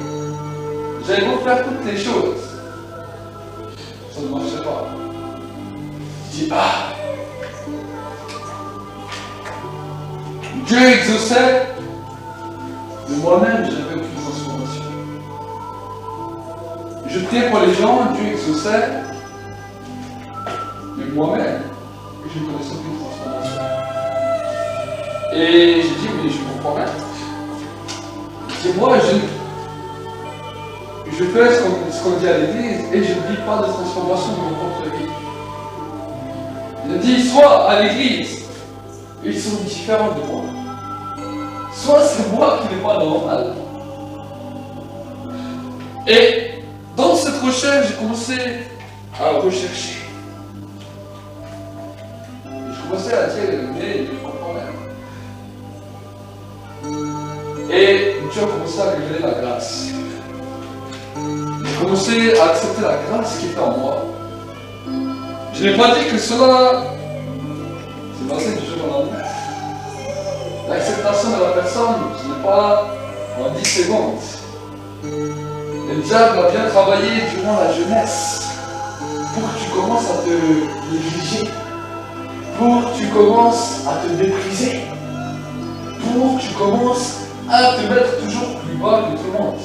j'avais beau faire toutes les choses, ça ne marchait pas. Je dis, ah, Dieu exauçait, mais moi-même j'avais aucune transformation. Je priais pour les gens, Dieu exauçait, mais moi-même, je ne connaissais aucune transformation. Et j'ai dit, mais je comprends rien. C'est moi, je fais ce qu'on dit à l'église et je ne vis pas de transformation dans mon propre vie. Il dit, soit à l'église, ils sont différents de moi. Soit c'est moi qui n'ai pas normal. Et dans cette recherche, j'ai commencé à rechercher. Je commençais à dire, mais je comprends rien. Et Dieu a commencé à révéler la grâce. J'ai commencé à accepter la grâce qui était en moi. Je n'ai pas dit que cela s'est passé du jour au lendemain. L'acceptation de la personne, ce n'est pas en 10 secondes. Le diable a bien travaillé durant la jeunesse pour que tu commences à te négliger, pour que tu commences à te mépriser, pour que tu commences à te mettre toujours plus bas que tout le monde.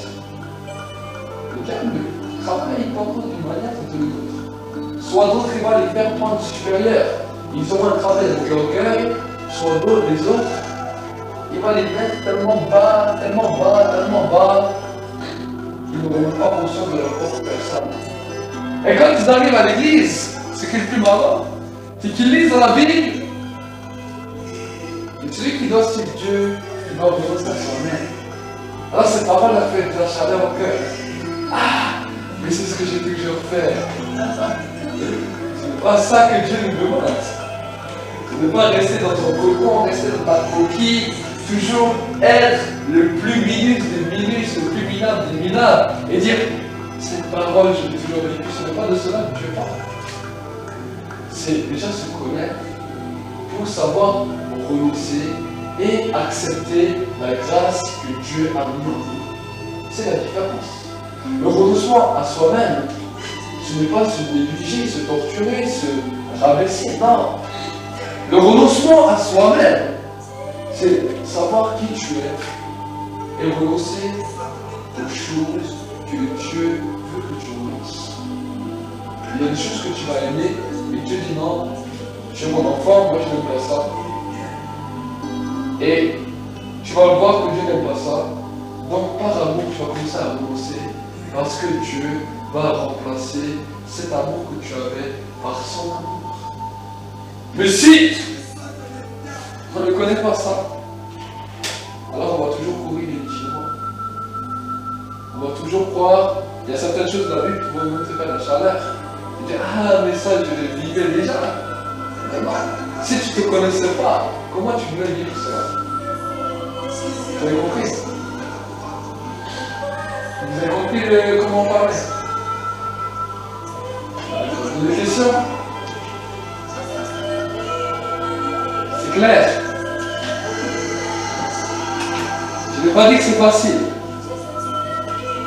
Le diable travaille tantôt d'une manière, tantôt d'une autre. Soit d'autres, il va les faire prendre supérieurs. Ils ont un travail avec l'orgueil, soit d'autres, les autres, il va les mettre tellement bas, tellement bas, tellement bas, qu'ils n'auront même pas conscience de leur propre personne. Et quand ils arrivent à l'église, ce qui est le plus marrant, c'est qu'ils lisent dans la Bible, et celui qui doit suivre Dieu, il va revenir à soi-même. Alors cette parole a fait de la chaleur au cœur. Ah, mais c'est ce que j'ai toujours fait. Ce n'est pas ça que Dieu nous demande. Tu ne peux pas rester dans ton cocon, rester dans ta coquille, toujours être le plus minus des minus, le plus minable des minables, et dire cette parole, je l'ai toujours vécu. Ce n'est pas de cela que Dieu parle. C'est déjà se connaître pour savoir renoncer et accepter la grâce que Dieu a mis en nous. C'est la différence. Le renoncement à soi-même, ce n'est pas se négliger, se torturer, se rabaisser, non. Le renoncement à soi-même, c'est savoir qui tu es et renoncer aux choses que Dieu veut que tu renonces. Il y a des choses que tu vas aimer, mais Dieu dit non, tu es mon enfant, moi je n'aime pas ça. Et tu vas voir que Dieu n'aime pas ça. Donc par amour, tu vas commencer à renoncer parce que Dieu va remplacer cet amour que tu avais par son amour. Mais si on ne connaît pas ça, alors on va toujours courir inutilement. On va toujours croire, il y a certaines choses de la vie qui vont nous faire la chaleur. Et dire, ah mais ça je le vivais déjà. Mais non, si tu ne te connaissais pas, comment tu voulais vivre cela? Vous avez compris? Vous avez compris comment on parlait? Vous avez des questions? C'est clair. Je n'ai pas dit que c'est facile.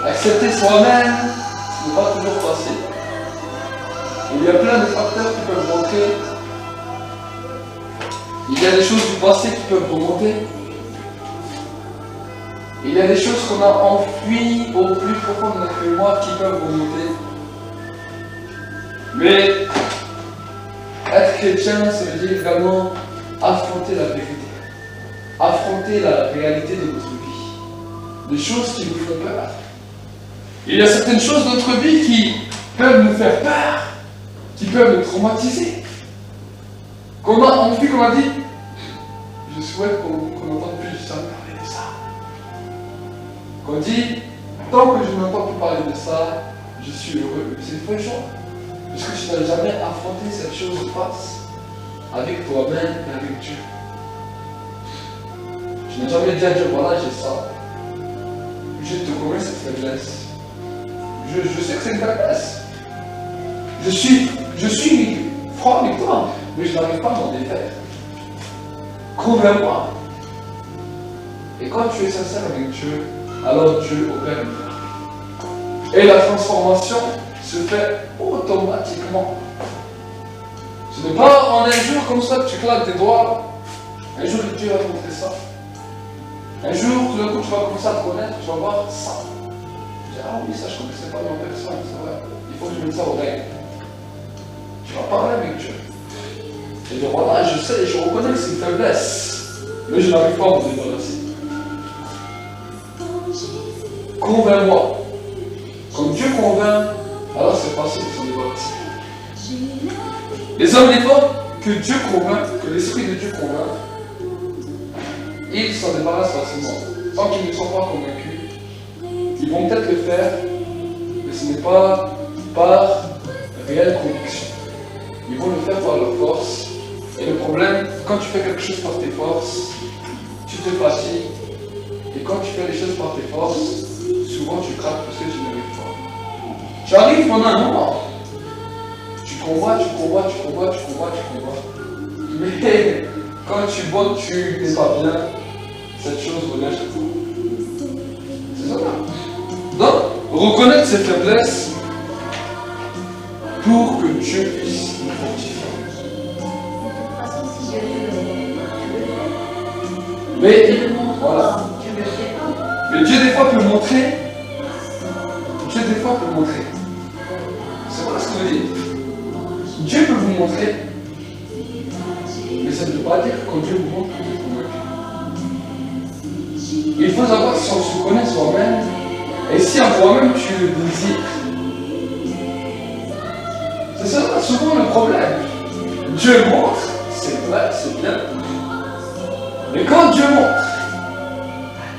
Accepter soi-même, ce n'est pas toujours facile. Il y a plein de facteurs qui peuvent montrer. Il y a des choses du passé qui peuvent remonter. Il y a des choses qu'on a enfouies au plus profond de notre mémoire qui peuvent remonter. Mais être chrétien, ça veut dire également affronter la vérité. Affronter la réalité de notre vie. Des choses qui nous font peur. Il y a certaines choses de notre vie qui peuvent nous faire peur, qui peuvent nous traumatiser. Qu'on a envie, qu'on a dit, je souhaite qu'on n'entende plus jamais parler de ça. Qu'on dit, tant que je n'entends plus parler de ça, je suis heureux. C'est une vraie joie. Parce que tu n'as jamais affronté cette chose de face avec toi-même et avec Dieu. Tu n'as jamais dit à Dieu, voilà, j'ai ça. Je te connais cette faiblesse. Je sais que c'est une faiblesse. Je suis franc avec toi, mais je n'arrive pas à m'en défaire. Convainc-moi. Et quand tu es sincère avec Dieu, alors Dieu opère une miracle. Et la transformation se fait automatiquement. Ce n'est pas en un jour comme ça que tu claques tes doigts. Un jour Dieu va te montrer ça. Un jour, tout d'un coup, tu vas commencer à te connaître, tu vas voir ça. Tu dis, ah oui, ça je ne connaissais pas dans ma personne, c'est vrai. Il faut que je mette ça au règle. Tu vas parler avec Dieu. Et dire, voilà, je sais, je reconnais que c'est une faiblesse, mais je n'arrive pas à m'en débarrasser. Convainc-moi. Comme Dieu convainc, alors c'est facile de s'en débarrasser. Les hommes et les femmes que Dieu convainc, que l'Esprit de Dieu convainc, ils s'en débarrassent facilement. Tant qu'ils ne sont pas convaincus, ils vont peut-être le faire, mais ce n'est pas par réelle conviction. Ils vont le faire par leur force. Et le problème, quand tu fais quelque chose par tes forces, tu te fatigues. Et quand tu fais les choses par tes forces, souvent tu craques parce que tu n'arrives pas. Tu arrives pendant un moment. Tu combats. Mais quand tu vois que tu n'es pas bien, cette chose revient chez toi. C'est ça. Donc, reconnaître ses faiblesses pour que Dieu puisse nous fortifier. De toute façon, si Dieu le Mais, le montre, voilà. Dieu le fait pas. Mais Dieu des fois peut montrer. Dieu des fois peut montrer. C'est voilà ce que je veux dire. Dieu peut vous montrer. Mais ça ne veut pas dire que quand Dieu vous montre, vous êtes convaincu. Il faut savoir si on se connaît soi-même et si en toi-même tu le désires. C'est ça souvent le problème. Dieu montre, c'est vrai, c'est bien. Mais quand Dieu montre,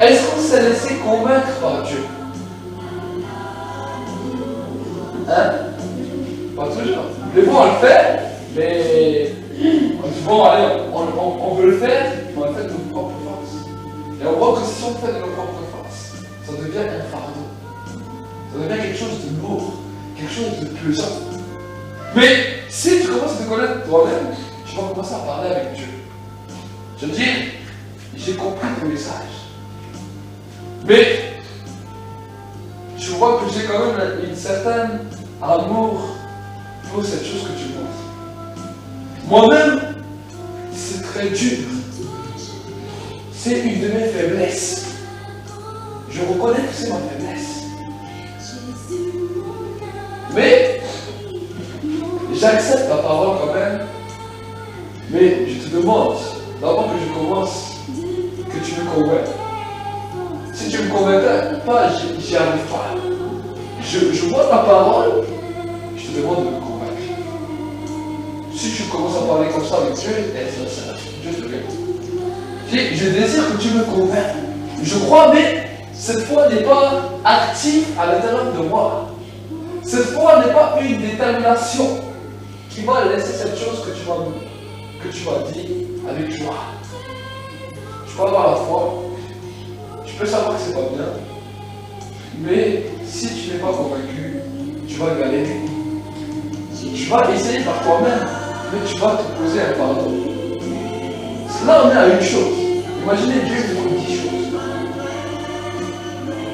est-ce qu'on s'est laissé convaincre par Dieu? Hein? Pas toujours. Des fois on le fait, mais on dit bon allez, on veut le faire, mais on le fait de nos propres forces. on voit que si on fait de nos propres forces, ça devient un fardeau. Ça devient quelque chose de lourd, quelque chose de pesant. Mais si tu commences à te connaître toi-même, tu vas commencer à parler avec Dieu. Je veux dire, j'ai compris ton message. Mais je vois que j'ai quand même une certaine amour pour cette chose que tu montres. Moi-même, c'est très dur. C'est une de mes faiblesses. Je reconnais que c'est ma faiblesse. Mais j'accepte la parole quand même. Mais je te demande, d'abord que je commence, que tu me convainques. Si tu ne me convaincs pas, j'y arrive pas. Je vois ta parole, je te demande de me convaincre. Si tu commences à parler comme ça avec Dieu, Dieu te répond. Je désire que tu me convainques. Je crois, mais cette foi n'est pas active à l'intérieur de moi. Cette foi n'est pas une détermination qui va laisser cette chose que tu m'as dit avec joie. Tu peux avoir la foi, tu peux savoir que c'est pas bien, mais si tu n'es pas convaincu, tu vas galérer. Tu vas essayer par toi-même, mais tu vas te poser un pardon. Là, on est à une chose. Imaginez Dieu vous dit 10 choses.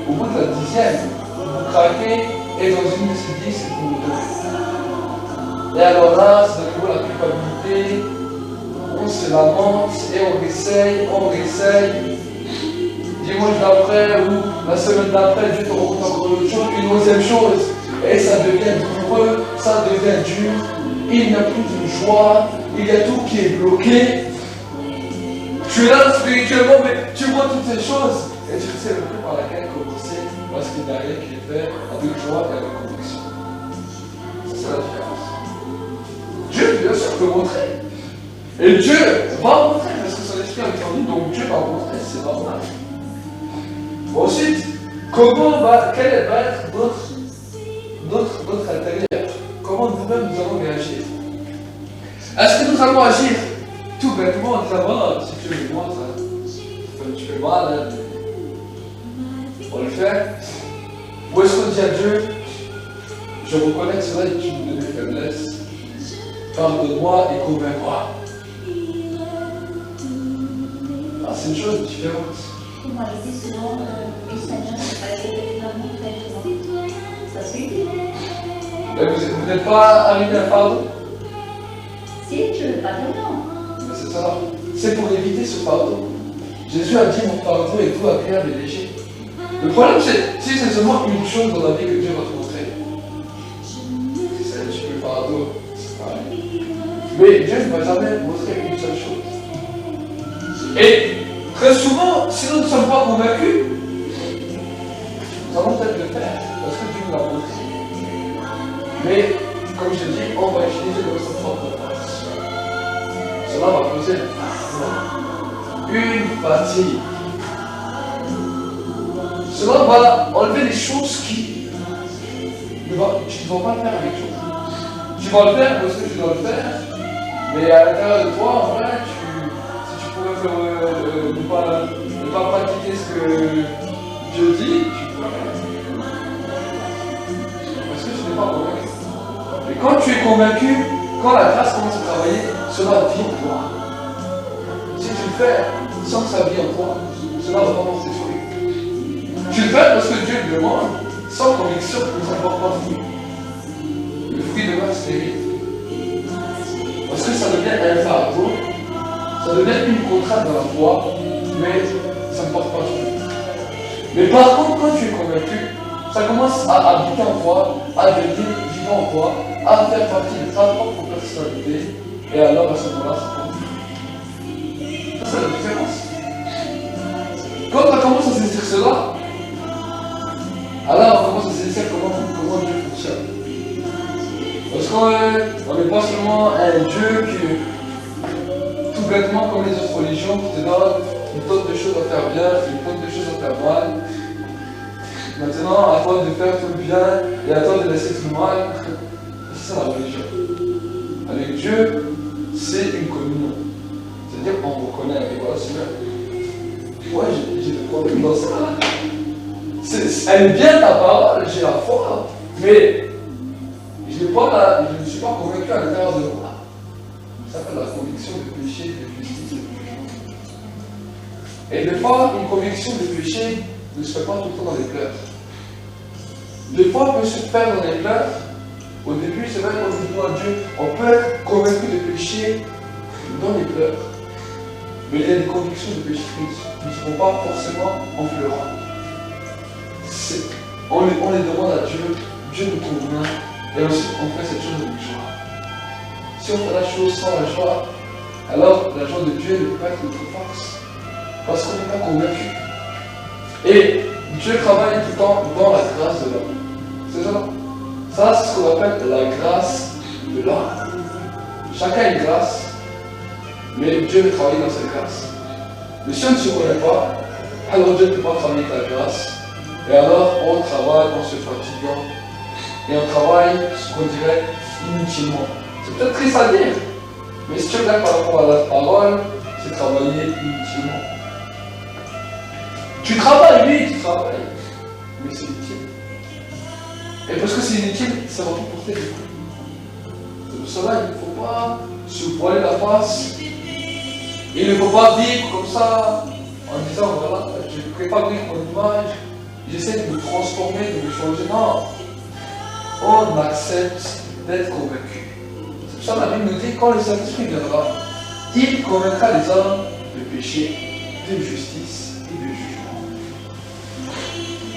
Au bout de la 10e, vous craquez et dans une de ces 10, vous vous donnez. Et alors là, c'est de nouveau la culpabilité. On se lamente et on réessaye. Dimanche d'après ou la semaine d'après, Dieu te rencontre encore autre chose, une deuxième chose. Et ça devient douloureux, ça devient dur. Il n'y a plus de joie, il y a tout qui est bloqué. Tu es là spirituellement, mais tu vois toutes ces choses. Et tu ne sais plus par laquelle commencer, parce qu'il n'y a rien qui est fait avec joie et avec conviction. C'est la différence. Dieu, bien sûr, peut montrer. Et Dieu va montrer, parce que son esprit est en nous, donc Dieu va montrer, c'est normal. Ensuite, quel va être notre intérieur? Comment nous-mêmes nous allons réagir? Est-ce que nous allons agir tout bêtement en disant, si tu le montres, tu fais mal, hein, on le fait? Ou est-ce qu'on dit à Dieu, je reconnais que cela est une de mes faiblesses, pardonne-moi et convainc-moi? C'est une chose différente. Vous m'avez dit souvent que le Seigneur n'est pas effectivement très ça suffit. Mais vous n'êtes pas arrivé à pardon? Si, je ne veux pas dire non. C'est ça. C'est pour éviter ce pardon. Jésus a dit mon pardon est tout agréable et léger. Le problème, c'est si c'est seulement une chose dans la vie que Dieu va te montrer. Si c'est un petit peu pardon, c'est pareil. Mais Dieu ne va jamais montrer une seule chose. Et très souvent, si nous ne sommes pas convaincus, nous allons peut-être le faire, parce que Dieu nous l'a montré. Mais, comme je dis, on va utiliser notre propre force. Cela va poser une fatigue. Cela va enlever les choses qui tu ne vas pas le faire avec toi. Tu vas le faire parce que tu dois le faire, mais à l'intérieur de toi, en vrai, si tu pouvais ne pas pratiquer ce que Dieu dit, tu pourrais. Parce que tu n'es pas convaincu. Et quand tu es convaincu, quand la grâce commence à travailler, cela vit en toi. Si tu le fais sans que ça vit en toi, cela va pas porter fruit. Tu le fais parce que Dieu le demande, sans conviction, ça ne porte pas de fruit. Le fruit demeure stérile. Parce que ça devient un fardeau, ça devient une contrainte dans la foi, mais ça ne porte pas de fruit. Mais par contre, quand tu es convaincu, ça commence à habiter en toi, à devenir vivant en toi, à faire partie de ta propre personnalité, et alors à ce moment-là, ça compte. Ça, c'est la différence. Quand on commence à saisir cela, alors on commence à saisir comment Dieu fonctionne. Parce qu'on n'est pas seulement un Dieu qui, tout bêtement comme les autres religions, qui te donne une tonne de choses à faire bien, une tonne de choses à faire mal. Maintenant, à toi de faire tout le bien et à toi de laisser tout le mal. C'est ça la religion. Avec Dieu, c'est une communion. C'est-à-dire qu'on reconnaît, et voilà, c'est bien. Moi, j'ai des problèmes dans ça. Elle est bien ta parole, j'ai la foi, mais je ne suis pas convaincu à l'intérieur de moi. Ça s'appelle la conviction de péché, de justice et de jugement. Et des fois, une conviction de péché ne se fait pas tout le temps dans les pleurs. Des fois, on peut se faire dans les pleurs. Au début, c'est vrai qu'on dit à Dieu, on peut être convaincu de péché dans les pleurs. Mais il y a des convictions de péché qui ne seront pas forcément en pleurant. On les demande à Dieu, Dieu nous convainc, et ensuite on fait cette chose avec joie. Si on fait la chose sans la joie, alors la joie de Dieu ne peut pas être notre force, parce qu'on n'est pas convaincu. Et Dieu travaille tout le temps dans la grâce de l'homme. C'est ça? Ça, c'est ce qu'on appelle la grâce de l'homme. Chacun a une grâce, mais Dieu veut travailler dans cette grâce. Mais si on ne se connaît pas, alors Dieu ne peut pas travailler avec la grâce. Et alors, on travaille en se fatiguant. Et on travaille, ce qu'on dirait, inutilement. C'est peut-être triste à dire, mais si tu regardes par rapport à la parole, c'est travailler inutilement. Tu travailles, oui, tu travailles, mais c'est inutile. Et parce que c'est inutile, ça va pas porter du fruit. C'est pour cela qu'il ne faut pas se voiler la face. Il ne faut pas vivre comme ça, en disant, voilà, je ne prépare pas vivre mon image. J'essaie de me transformer, de me changer. Non. On accepte d'être convaincu. C'est pour ça que la Bible nous dit, quand le Saint-Esprit viendra, il convaincra les hommes de péché, de justice et de jugement.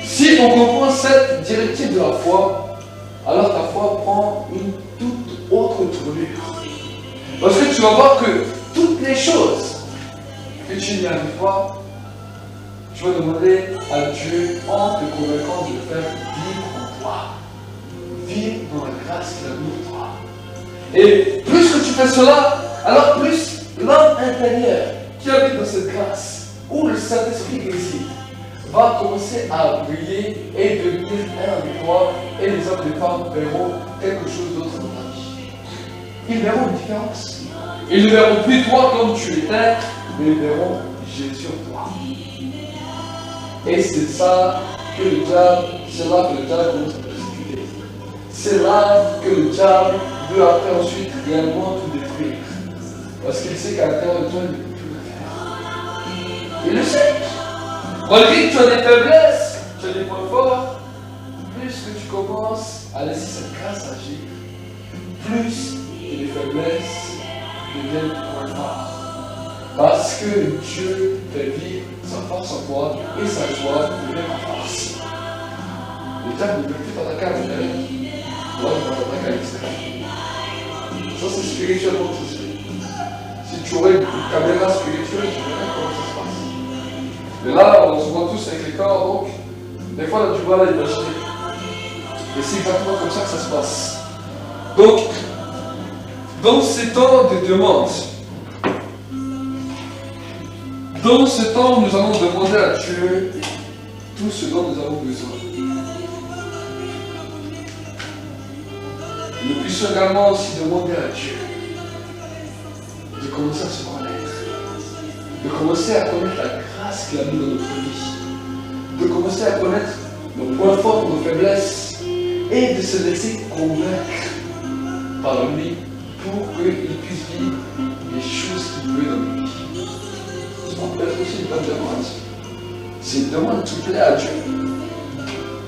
Si on comprend cette directive de la foi, alors ta foi prend une toute autre tournure. Parce que tu vas voir que toutes les choses que tu n'y arrives pas, tu vas demander à Dieu, en te convaincant de le faire vivre en toi. Vivre dans la grâce qu'il a mis en toi. Et plus que tu fais cela, alors plus l'homme intérieur qui habite dans cette grâce, où le Saint-Esprit réside, va commencer à briller et devenir un avec toi, et les hommes et les femmes verront quelque chose d'autre dans ta vie. Ils verront une différence. Ils ne verront plus toi comme tu étais, mais ils verront Jésus en toi. Et c'est ça que le diable, c'est là que le diable commence à persécuter. C'est là que le diable veut après ensuite réellement tout détruire. Parce qu'il sait qu'à l'intérieur de toi, il ne peut plus le faire. Il le sait. Malgré que tu as des faiblesses, tu as des points forts, plus que tu commences à laisser cette grâce agir, plus les faiblesses deviennent points forts. Parce que Dieu fait vivre sa force en toi et sa joie devient ta force. Le diable ne peut plus t'attaquer à l'intérieur. Là, il va t'attaquer à l'extérieur. Ça, c'est spirituellement que ça se fait. Si tu aurais une caméra spirituelle, tu verrais comment ça se passe. Mais là, on se voit tous avec les corps, donc, des fois, là, tu vois, là, imaginer. Et c'est exactement comme ça que ça se passe. Donc, dans ces temps de demande, dans ce temps, nous allons demander à Dieu tout ce dont nous avons besoin. Nous puissions également aussi demander à Dieu de commencer à se connaître, de commencer à connaître la grâce qu'il a mis dans notre vie, de commencer à connaître nos points forts, nos faiblesses, et de se laisser convaincre par lui pour qu'il puisse vivre les choses qu'il veut dans notre vie. Ça peut être aussi une bonne demande. C'est une demande qui plaît à Dieu.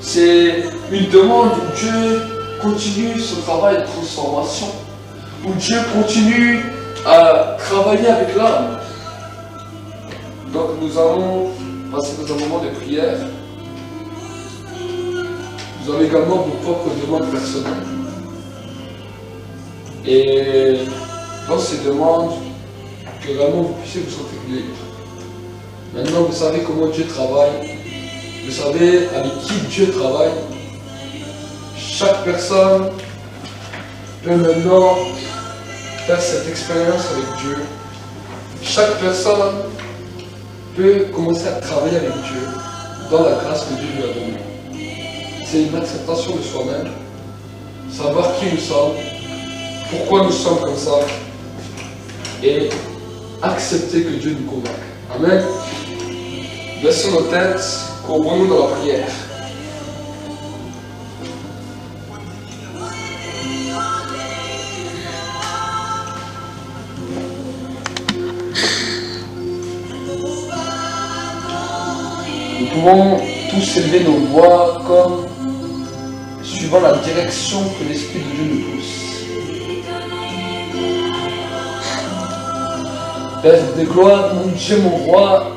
C'est une demande où Dieu continue son travail de transformation, où Dieu continue à travailler avec l'homme. Donc nous allons passer dans un moment de prière. Vous avez également vos propres demandes personnelles. Et dans ces demandes, que vraiment vous puissiez vous sentir libre. Maintenant, vous savez comment Dieu travaille. Vous savez avec qui Dieu travaille. Chaque personne peut maintenant faire cette expérience avec Dieu. Chaque personne peut commencer à travailler avec Dieu dans la grâce que Dieu lui a donnée. C'est une acceptation de soi-même, savoir qui nous sommes, pourquoi nous sommes comme ça, et accepter que Dieu nous convainque. Amen. Baissons nos têtes, courbons-nous dans la prière. Nous pouvons tous élever nos voix comme suivant la direction que l'Esprit de Dieu nous pousse. Père de gloire, mon Dieu, mon roi,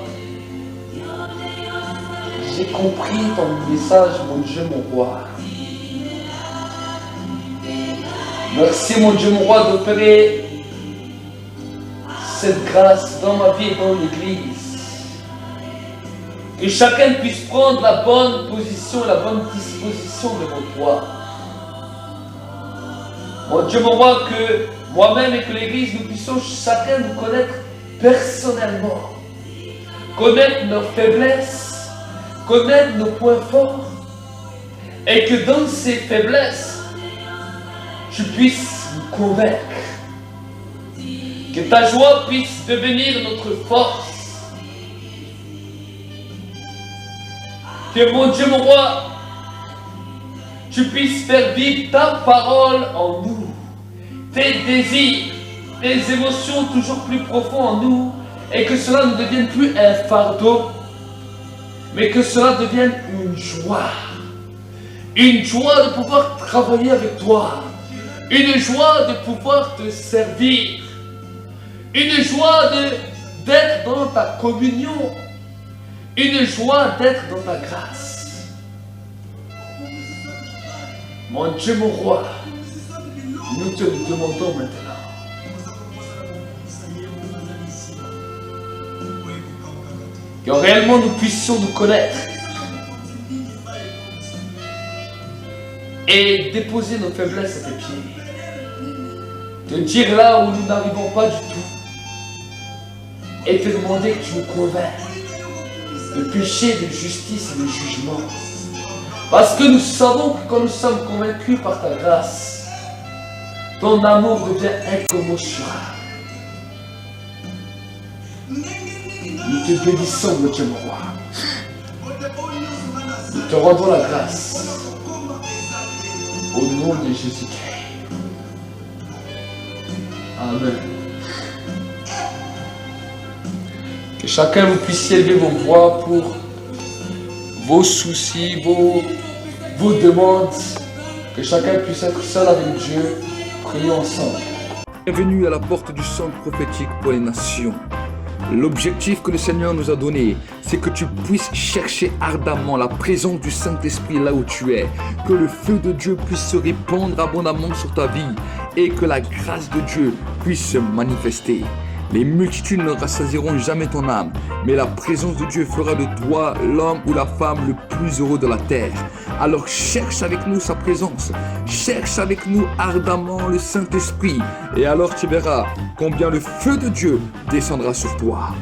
j'ai compris ton message, mon Dieu, mon roi. Merci, mon Dieu, mon roi, d'opérer cette grâce dans ma vie et dans l'Église. Que chacun puisse prendre la bonne position et la bonne disposition devant toi. Mon Dieu, mon roi, que moi-même et que l'Église, nous puissions chacun nous connaître personnellement. Connaître nos faiblesses, connaître nos points forts. Et que dans ces faiblesses, tu puisses nous convaincre. Que ta joie puisse devenir notre force. Que mon Dieu, mon roi, tu puisses faire vivre ta parole en nous. Tes désirs, tes émotions toujours plus profonds en nous. Et que cela ne devienne plus un fardeau, mais que cela devienne une joie. Une joie de pouvoir travailler avec toi. Une joie de pouvoir te servir. Une joie d'être dans ta communion. Une joie d'être dans ta grâce. Mon Dieu, mon roi, nous te le demandons maintenant. Que réellement nous puissions nous connaître et déposer nos faiblesses à tes pieds. Te dire là où nous n'arrivons pas du tout et te demander que tu nous convainques de péché, de justice et de jugement. Parce que nous savons que quand nous sommes convaincus par ta grâce, ton amour devient incommensurable. Nous te bénissons, mon Dieu, mon roi. Nous te rendons la grâce. Au nom de Jésus-Christ. Amen. Que chacun vous puissiez élever vos voix pour vos soucis, vos demandes. Que chacun puisse être seul avec Dieu. Prions ensemble. Bienvenue à la porte du centre prophétique pour les nations. L'objectif que le Seigneur nous a donné, c'est que tu puisses chercher ardemment la présence du Saint-Esprit là où tu es, que le feu de Dieu puisse se répandre abondamment sur ta vie et que la grâce de Dieu puisse se manifester. Les multitudes ne rassasieront jamais ton âme, mais la présence de Dieu fera de toi l'homme ou la femme le plus heureux de la terre. Alors cherche avec nous sa présence, cherche avec nous ardemment le Saint-Esprit, et alors tu verras combien le feu de Dieu descendra sur toi.